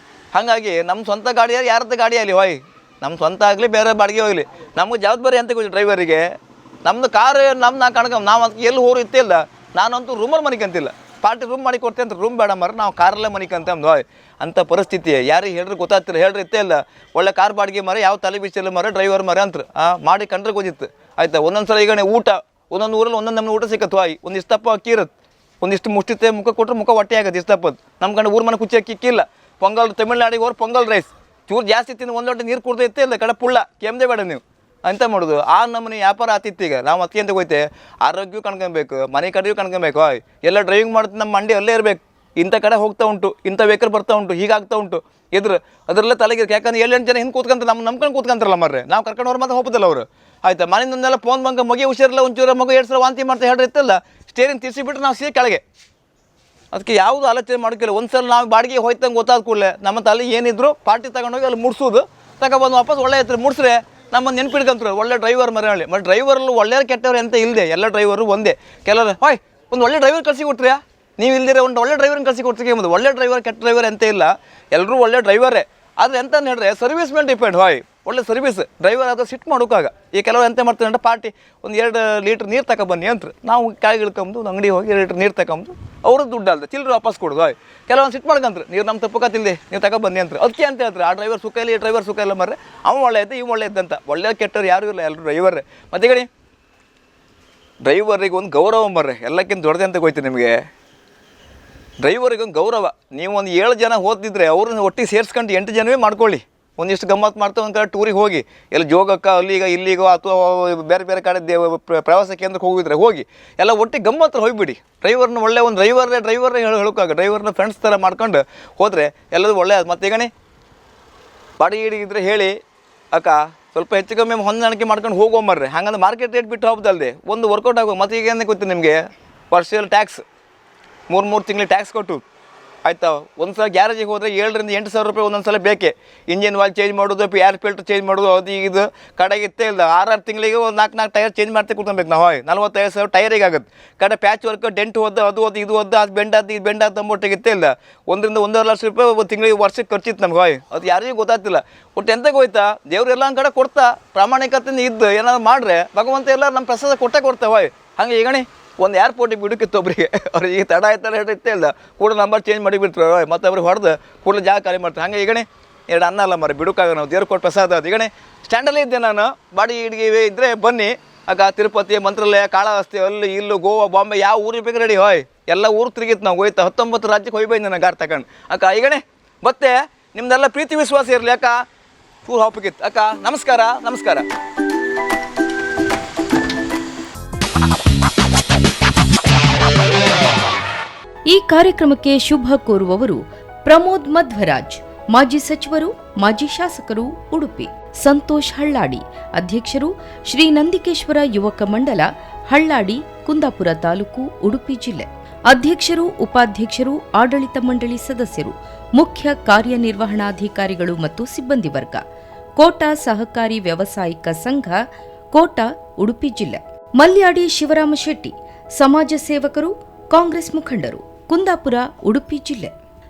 ಹಾಗಾಗಿ ನಮ್ಮ ಸ್ವಂತ ಗಾಡಿ ಯಾರದ್ದು ಗಾಡಿ ಆಗಲಿ ನಮ್ಮ ಸ್ವಂತ ಆಗಲಿ ಬೇರೆ ಬಾಡಿಗೆ ಹೋಗಲಿ, ನಮಗೆ ಜವಾಬ್ದಾರಿ ಅಂತ ಗೊತ್ತು ಡ್ರೈವರಿಗೆ. ನಮ್ಮದು ಕಾರ್ ನಾ ಕಣ್ಕೊಂಬ ನಾವು ಅದಕ್ಕೆ ಎಲ್ಲಿ ಹೋರು ಇತ್ತಿಲ್ಲ, ನಾನಂತೂ ರೂಮಲ್ಲಿ ಮನಿಕಂತಿಲ್ಲ, ಪಾರ್ಟಿ ರೂಮ್ ಮಾಡಿ ಕೊಡ್ತೇನೆ ಅಂತ ರೂಮ್ ಬೇಡ ಮರ ನಾವು ಕಾರಲ್ಲೇ ಮನಿಕಂತ ಅಂಥ ಪರಿಸ್ಥಿತಿ. ಯಾರಿಗೆ ಹೇಳ್ರಿ ಗೊತ್ತಾಗ್ತಿಲ್ಲ, ಹೇಳ್ರಿ ಇತ್ತೇ ಇಲ್ಲ. ಒಳ್ಳೆ ಕಾರ್ ಬಾಡಿಗೆ ಮರ ಯಾವ ತಲೆ ಬಿಸಿಲ್ಲ ಮರ ಡ್ರೈವರ್ ಮರ ಅಂತ ಮಾಡಿ ಕಂಡ್ರೆ ಗೊತ್ತಿತ್ತು ಆಯ್ತಾ. ಒಂದೊಂದು ಸಲ ಈಗ ಊಟ ಒಂದೊಂದು ಊರಲ್ಲಿ ಒಂದೊಂದು ನಮ್ಮನೆ ಊಟ ಸಿಕ್ಕತ್ತು. ಒಂದಿಷ್ಟು ತಪ್ಪ ಅಕ್ಕಿ ಇರುತ್ತೆ, ಒಂದಿಷ್ಟು ಮುಷ್ಟಿತೆ ಮುಖ ಕೊಟ್ಟರೆ ಮುಖ ಹೊಟ್ಟೆ ಆಗುತ್ತೆ ಇಷ್ಟಪ್ಪತ್ತು. ನಮ್ಮ ಕಡೆ ಊರು ಮನೆ ಕುಚ್ಚಿ ಅಕ್ಕಿ ಇಕ್ಕಿಲ್ಲ. ಪೊಂಗಲ್ ತಮಿಳ್ನಾಡಿಗೆ ಹೋಗಿ ಪೊಂಗಲ್ ರೈಸ್ ಚೂರು ಜಾಸ್ತಿ ತಿಂದು 1 ಲೋಟ ನೀರು ಕುಡ್ದು ಇತ್ತೇ ಇಲ್ಲ, ಕಡೆ ಪುಳ್ಳ ಕೆಮ್ಮದೆ ಬೇಡ ನೀವು ಅಂತ ಮಾಡೋದು. ಆ ನಮ್ಮನೆ ವ್ಯಾಪಾರ ಆತಿತ್ತು. ಈಗ ನಾವು ಅದಕ್ಕೆ ಅಂತ ಹೋಯ್ತೆ ಆರೋಗ್ಯ ಕಣ್ಕೊಬೇಕು, ಮನೆ ಕಡೆಯೂ ಕಣ್ಕೊಬೇಕು. ಎಲ್ಲ ಡ್ರೈವಿಂಗ್ ಮಾಡ್ತೀನಿ, ನಮ್ಮ ಮಂಡಿ ಅಲ್ಲೇ ಇರಬೇಕು. ಇಂಥ ಕಡೆ ಹೋಗ್ತಾ ಉಂಟು, ಇಂಥ ವೆಹಿಕಲ್ ಬರ್ತಾ ಉಂಟು, ಹೀಗಾಗ್ತಾ ಉಂಟು ಅದರಲ್ಲೇ ತಲೆಗಿರ್ಕೆ. ಯಾಕಂದ್ರೆ 7-8 ಜನ ಹಿಂದೆ ಕೂತ್ಕೊಂತ ನಮ್ಕೊಂಡು ಕೂತ್ಕೊಂತಾರಲ್ಲ ಮರ್ರೆ, ನಾವು ಕರ್ಕೊಂಡವ್ರು ಮಾತ್ರ ಹೋಗೋದಿಲ್ಲ ಅವರು ಆಯ್ತಾ. ಮನೆಯಿಂದೆಲ್ಲ ಫೋನ್ ಬಂಕ ಮಗಿ ಹುಷಾರಿಲ್ಲ, ಒಂಚೂರು ಮಗು 2 ಸಲ ವಾಂತಿ ಮಾಡ್ತಾ ಹೇಳ್ರಿ ಇತ್ತಲ್ಲ, ಸ್ಟೇರಿಂಗ್ ತಿರ್ಸಿಬಿಟ್ರೆ ನಾವು ಸೀ ಕೆಳಗೆ. ಅದಕ್ಕೆ ಯಾವುದು ಆಲೋಚನೆ ಮಾಡೋಕ್ಕಿಲ್ಲ. ಒಂದು ಸಲ ನಾವು ಬಾಡಿಗೆ ಹೋಯ್ತಂಗೆ ಗೊತ್ತಾದ ಕೂಡಲೇ ನಮ್ಮ ತಲೆ ಏನಿದ್ರು ಪಾರ್ಟಿ ತಗೊಂಡೋಗಿ ಅಲ್ಲಿ ಮುಡ್ಸೋದು, ತಗೊಬಂದು ವಾಪಸ್ ಒಳ್ಳೆ ಇತ್ತು ಮುಡ್ಸ್ರೆ ನಮ್ಮನ್ನು ನೆನ್ಪಿಡ್ಕೊಂತಾರೆ ಒಳ್ಳೆ ಡ್ರೈವರ್ ಮರ ಹೇಳಿ. ಮತ್ತು ಡ್ರೈವರ್ಲು ಒಳ್ಳೆಯವ್ರು ಕೆಟ್ಟವ್ರು ಅಂತ ಇಲ್ಲದೆ, ಎಲ್ಲ ಡ್ರೈವರು ಒಂದೇ. ಕೆಲವರು ಒಂದು ಒಳ್ಳೆ ಡ್ರೈವರ್ ಕಳಿಸಿ ಕೊಟ್ರಿ, ನೀವು ಇಲ್ದಿರ ಒಂದು ಒಳ್ಳೆ ಡ್ರೈವರ್ನ ಕಳಿಸಿ ಕೊಡ್ತೀವಿ ಎಂಬುದು. ಒಳ್ಳೆ ಡ್ರೈವರ್ ಕೆಟ್ಟ ಡ್ರೈವರ್ ಅಂತ ಇಲ್ಲ, ಎಲ್ಲರೂ ಒಳ್ಳೆ ಡ್ರೈವರೇ. ಆದರೆ ಎಂತ ಹೇಳಿದ್ರೆ ಸರ್ವಿಸ್ ಮೇಲೆ ಡಿಪೆಂಡ್. ಒಳ್ಳೆ ಸರ್ವಿಸ್ ಡ್ರೈವರ್ ಆದ್ರೆ ಸಿಟ್ಟು ಮಾಡೋಕ್ಕಾಗ. ಈ ಕೆಲವರು ಎಂತ ಮಾಡ್ತಾರೆ ಅಂದರೆ ಪಾರ್ಟಿ ಒಂದು 2 ಲೀಟ್ರ್ ನೀರು ತಗೊಬನ್ನಿ ಅಂತ ನಾವು ಕೆಳಗೆ ಇಳ್ಕೊಂಬುದು ಒಂದು ಅಂಗಡಿ ಹೋಗಿ 2 ಲೀಟ್ರ್ ನೀರು ತಗೊಂಬುದು, ಅವ್ರದ್ದು ದುಡ್ಡು ಅಲ್ಲದೆ ಚಿಲ್ಲರೆ ವಾಪಸ್ ಕೊಡೋದು. ಕೆಲವೊಂದು ಸಿಟ್ಟು ಮಾಡ್ಕೊಂತಾರೆ, ನೀರು ನಮ್ಮ ತಪ್ಪಕತ್ತಿಲ್ಲದೆ ನೀವು ತಗೊಬನ್ನಿ ಅಂತ. ಅದಕ್ಕೆ ಅಂತ ಹೇಳ್ತಾರೆ ಆ ಡ್ರೈವರ್ ಸುಖ ಇಲ್ಲ, ಈ ಡ್ರೈವರ್ ಸುಖ ಇಲ್ಲ ಮರ್ರೆ, ಅವ್ನು ಒಳ್ಳೆ ಇದ್ದ ಇವು ಒಳ್ಳೆ ಇದ್ದಂತ. ಒಳ್ಳೆ ಕೆಟ್ಟವ್ರು ಯಾರೂ ಇಲ್ಲ, ಎಲ್ಲರೂ ಡ್ರೈವರೇ. ಮತ್ತೆ ಗಣಿ ಡ್ರೈವರಿಗೆ ಒಂದು ಗೌರವ ಮರ್ರೆ, ಎಲ್ಲಕ್ಕಿಂತ ದೊಡ್ಡದೆ ಅಂತ ಹೋಯ್ತು ನಿಮಗೆ. ಡ್ರೈವರಿಗೆ ಒಂದು ಗೌರವ. ನೀವು ಒಂದು 7 ಜನ ಓದಿದ್ರೆ ಅವ್ರನ್ನ ಒಟ್ಟಿಗೆ ಸೇರಿಸ್ಕೊಂಡು 8 ಜನವೇ ಮಾಡ್ಕೊಳ್ಳಿ. ಒಂದಿಷ್ಟು ಗಮ್ಮತ್ತು ಮಾಡ್ತಾ ಒಂದು ಕಡೆ ಟೂರಿಗೆ ಹೋಗಿ, ಎಲ್ಲ ಜೋಗಕ್ಕೆ ಅಲ್ಲಿಗ ಇಲ್ಲಿಗೋ ಅಥವಾ ಬೇರೆ ಕಡೆ ಪ್ರವಾಸ ಕೇಂದ್ರಕ್ಕೆ ಹೋಗಿದ್ರೆ ಹೋಗಿ ಎಲ್ಲ ಒಟ್ಟಿಗೆ ಗಮ್ಮತ್ತು ಹೋಗಿಬಿಡಿ. ಡ್ರೈವರ್ನ ಒಳ್ಳೆ ಒಂದು ಡ್ರೈವರ್ನೇ ಹೇಳೋಕ್ಕಾಗ. ಡ್ರೈವರ್ನ ಫ್ರೆಂಡ್ಸ್ ಥರ ಮಾಡ್ಕೊಂಡು ಹೋದರೆ ಎಲ್ಲದೂ ಒಳ್ಳೆಯದು. ಮತ್ತು ಈಗಣಿ ಬಾಡಿಗೆ ಹಿಡಿಗಿದ್ರೆ ಹೇಳಿ ಅಕ್ಕ ಸ್ವಲ್ಪ ಹೆಚ್ಚು ಕಮ್ಮಿ ಹೊಂದಾಣಿಕೆ ಮಾಡ್ಕೊಂಡು ಹೋಗೋಮರ್ರೆ. ಹಂಗಂದ್ರೆ ಮಾರ್ಕೆಟ್ ರೇಟ್ ಬಿಟ್ಟು ಹೋಗ್ದಲ್ದೆ ಒಂದು ವರ್ಕೌಟ್ ಆಗೋ. ಮತ್ತು ಈಗ ಏನು ಗೊತ್ತು ನಿಮಗೆ, ವರ್ಷದಲ್ಲಿ ಟ್ಯಾಕ್ಸ್ 3 ತಿಂಗಳಿಗೆ ಟ್ಯಾಕ್ಸ್ ಕೊಟ್ಟು ಆಯ್ತಾ. ಒಂದು ಸಲ ಗ್ಯಾರೇಜಿಗೆ ಹೋದರೆ 7,000-8,000 ರೂಪಾಯಿ ಒಂದೊಂದು ಸಲ ಬೇಕೇ. ಇಂಜಿನ್ ವಾಲ್ ಚೇಂಜ್ ಮಾಡೋದು, ಏರ್ ಫಿಲ್ಟರ್ ಚೇಂಜ್ ಮಾಡೋದು, ಅದು ಇದು ಕಡೆಗೆ ಇತ್ತೇ ಇಲ್ಲ. 6-6 ತಿಂಗಳಿಗೆ ಒಂದು 4 ಟೈರ್ ಚೇಂಜ್ ಮಾಡ್ತಾ ಕೂತ್ಕೊಬೇಕು ನಾವು. 45,000 ಟೈರಿಗೆ ಆಗುತ್ತೆ. ಕಡೆ ಪ್ಯಾಚ್ ವರ್ಕ್ ಡೆಂಟ್ ಹೋದ ಅದು ಇದು ಅದು ಬೆಂಡ್ ತಂಬೊಟ್ಟಿಗೆ ಇತ್ತೇ ಇಲ್ಲ. 1-1.5 ಲಕ್ಷ ರೂಪಾಯಿ ಒಂದು ತಿಂಗಳಿಗೆ ವರ್ಷಕ್ಕೆ ಖರ್ಚಿತ್ತು ನಮ್ಗೆ. ಅದು ಯಾರಿಗೂ ಗೊತ್ತಾಗ್ತಿಲ್ಲ. ಒಟ್ಟು ಎಂತಕ್ಕೆ ಹೋಯ್ತಾ, ದೇವ್ರು ಎಲ್ಲ ಕಡೆ ಕೊಡ್ತಾ ಪ್ರಾಮಾಣಿಕತೆಯಿಂದ ಇದ್ದು ಏನಾದ್ರು ಮಾಡ್ರೆ ಭಗವಂತ ಎಲ್ಲ ನಮ್ಮ ಪ್ರಸಾದ ಕೊಡ್ತೇವೆ. ಹಾಗೆ ಈಗಣಿ ಒಂದು ಏರ್ಪೋರ್ಟಿಗೆ ಬಿಡೋಕ್ಕಿತ್ತು ಒಬ್ಬರಿಗೆ, ಅವ್ರಿಗೆ ಈಗ ತಡ ಆಯ್ತಾರೆ ಇತ್ತೇ ಇಲ್ಲ, ಕೂಡ ನಂಬರ್ ಚೇಂಜ್ ಮಾಡಿಬಿಡ್ತಾರೆ. ಮತ್ತು ಅವ್ರಿಗೆ ಹೊಡೆದು ಕೂಡಲೇ ಜಾಗ ಖಾಲಿ ಮಾಡ್ತಾರೆ. ಹಾಗೆ ಈಗಣೆ 2 ಅನ್ನ ಅಲ್ಲ ಮರ ಬಿಡೋಕ್ಕಾಗ, ನಾವು ದೇವ್ರು ಕೊಟ್ಟು ಪ್ರಸಾದ. ಅದು ಈಗಣೆ ಸ್ಟ್ಯಾಂಡಲ್ಲೇ ಇದ್ದೆ ನಾನು. ಬಾಡಿ ಹಿಡಿಗೆ ಇದ್ದರೆ ಬನ್ನಿ ಆಗ ತಿರುಪತಿ, ಮಂತ್ರಾಲಯ, ಕಾಳಹಸ್ತಿ, ಅಲ್ಲಿ ಇಲ್ಲು ಗೋವಾ, ಬಾಂಬೆ ಯಾವ ಊರಿಗೆ ಬೇಕು ರೆಡಿ ಎಲ್ಲ ಊರು ತಿರುಗಿತ್ತು ನಾವು. ಹೋಯ್ತಾ 19 ರಾಜ್ಯಕ್ಕೆ ಹೋಗಿ ನಾನು ಗಾರ್ ತಗೊಂಡು ಅಕ್ಕ. ಈಗಣೆ ಮತ್ತೆ ನಿಮ್ದೆಲ್ಲ ಪ್ರೀತಿ ವಿಶ್ವಾಸ ಇರಲಿ ಅಕ್ಕ. ಚೂರು ಹಾಪಿಗಿತ್ತು ಅಕ್ಕ. ನಮಸ್ಕಾರ. ಈ ಕಾರ್ಯಕ್ರಮಕ್ಕೆ ಶುಭ ಕೋರುವವರು ಪ್ರಮೋದ್ ಮಧ್ವರಾಜ್, ಮಾಜಿ ಸಚಿವರು, ಮಾಜಿ ಶಾಸಕರು, ಉಡುಪಿ. ಸಂತೋಷ್ ಹಳ್ಳಾಡಿ, ಅಧ್ಯಕ್ಷರು, ಶ್ರೀ ನಂದಿಕೇಶ್ವರ ಯುವಕ ಮಂಡಲ, ಹಳ್ಳಾಡಿ, ಕುಂದಾಪುರ ತಾಲೂಕು, ಉಡುಪಿ ಜಿಲ್ಲೆ. ಅಧ್ಯಕ್ಷರು, ಉಪಾಧ್ಯಕ್ಷರು, ಆಡಳಿತ ಮಂಡಳಿ ಸದಸ್ಯರು, ಮುಖ್ಯ ಕಾರ್ಯನಿರ್ವಹಣಾಧಿಕಾರಿಗಳು ಮತ್ತು ಸಿಬ್ಬಂದಿ ವರ್ಗ. ಕೋಟಾ ಸಹಕಾರಿ ವ್ಯವಸಾಯಿಕ ಸಂಘ, ಕೋಟಾ, ಉಡುಪಿ ಜಿಲ್ಲೆ. ಮಲ್ಯಾಡಿ ಶಿವರಾಮ ಶೆಟ್ಟಿ, ಸಮಾಜ ಸೇವಕರು, ಕಾಂಗ್ರೆಸ್ ಮುಖಂಡರು, ಕುಂದಾಪುರ, ಉಡುಪಿ ಜಿಲ್ಲೆ.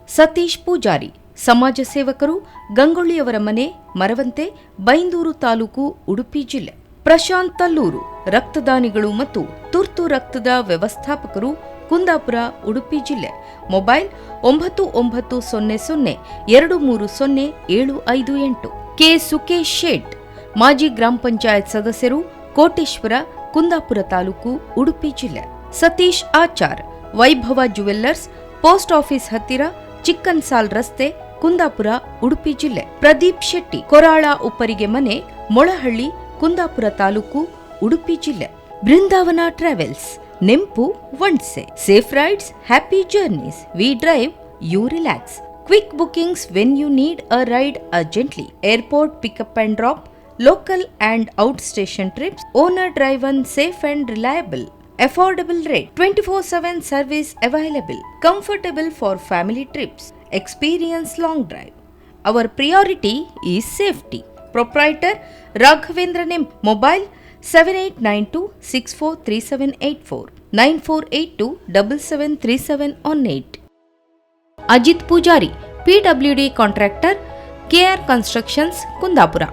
ಸತೀಶ್ ಪೂಜಾರಿ, ಸಮಾಜ ಸೇವಕರು ಗಂಗೊಳ್ಳಿಯವರ ಮನೆ, ಮರವಂತೆ, ಬೈಂದೂರು ತಾಲೂಕು, ಉಡುಪಿ ಜಿಲ್ಲೆ. ಪ್ರಶಾಂತ್ ತಲ್ಲೂರು, ರಕ್ತದಾನಿಗಳು ಮತ್ತು ತುರ್ತು ರಕ್ತದ ವ್ಯವಸ್ಥಾಪಕರು, ಕುಂದಾಪುರ, ಉಡುಪಿ ಜಿಲ್ಲೆ. ಮೊಬೈಲ್ 9900230758. ಕೆ. ಸುಕೇಶ್ ಶೇಟ್, ಮಾಜಿ ಗ್ರಾಮ ಪಂಚಾಯತ್ ಸದಸ್ಯರು, ಕೋಟೇಶ್ವರ, ಕುಂದಾಪುರ ತಾಲೂಕು, ಉಡುಪಿ ಜಿಲ್ಲೆ. ಸತೀಶ್ ಆಚಾರ್, ವೈಭವ ಜುವೆಲ್ಲರ್ಸ್, ಪೋಸ್ಟ್ ಆಫೀಸ್ ಹತ್ತಿರ, ಚಿಕ್ಕನ್ಸಾಲ್ ರಸ್ತೆ, ಕುಂದಾಪುರ, ಉಡುಪಿ ಜಿಲ್ಲೆ. ಪ್ರದೀಪ್ ಶೆಟ್ಟಿ, ಕೊರಾಳ ಉಪ್ಪರಿಗೆ ಮನೆ, ಮೊಳಹಳ್ಳಿ, ಕುಂದಾಪುರ ತಾಲೂಕು, ಉಡುಪಿ ಜಿಲ್ಲೆ. Brindavan travels, Nempu, Vandse. Safe rides, happy journeys. We drive, you relax. Quick bookings when you need a ride urgently. Airport pickup and drop, local and out station trips, owner driven, safe and reliable, affordable rate, 24/7 service available, comfortable for family trips, experience long drive. Our priority is safety. Proprietor Raghavendra Nim. Mobile 7892643784, 9482773718. Ajit Pujari, PWD contractor, KR Constructions, Kundapura.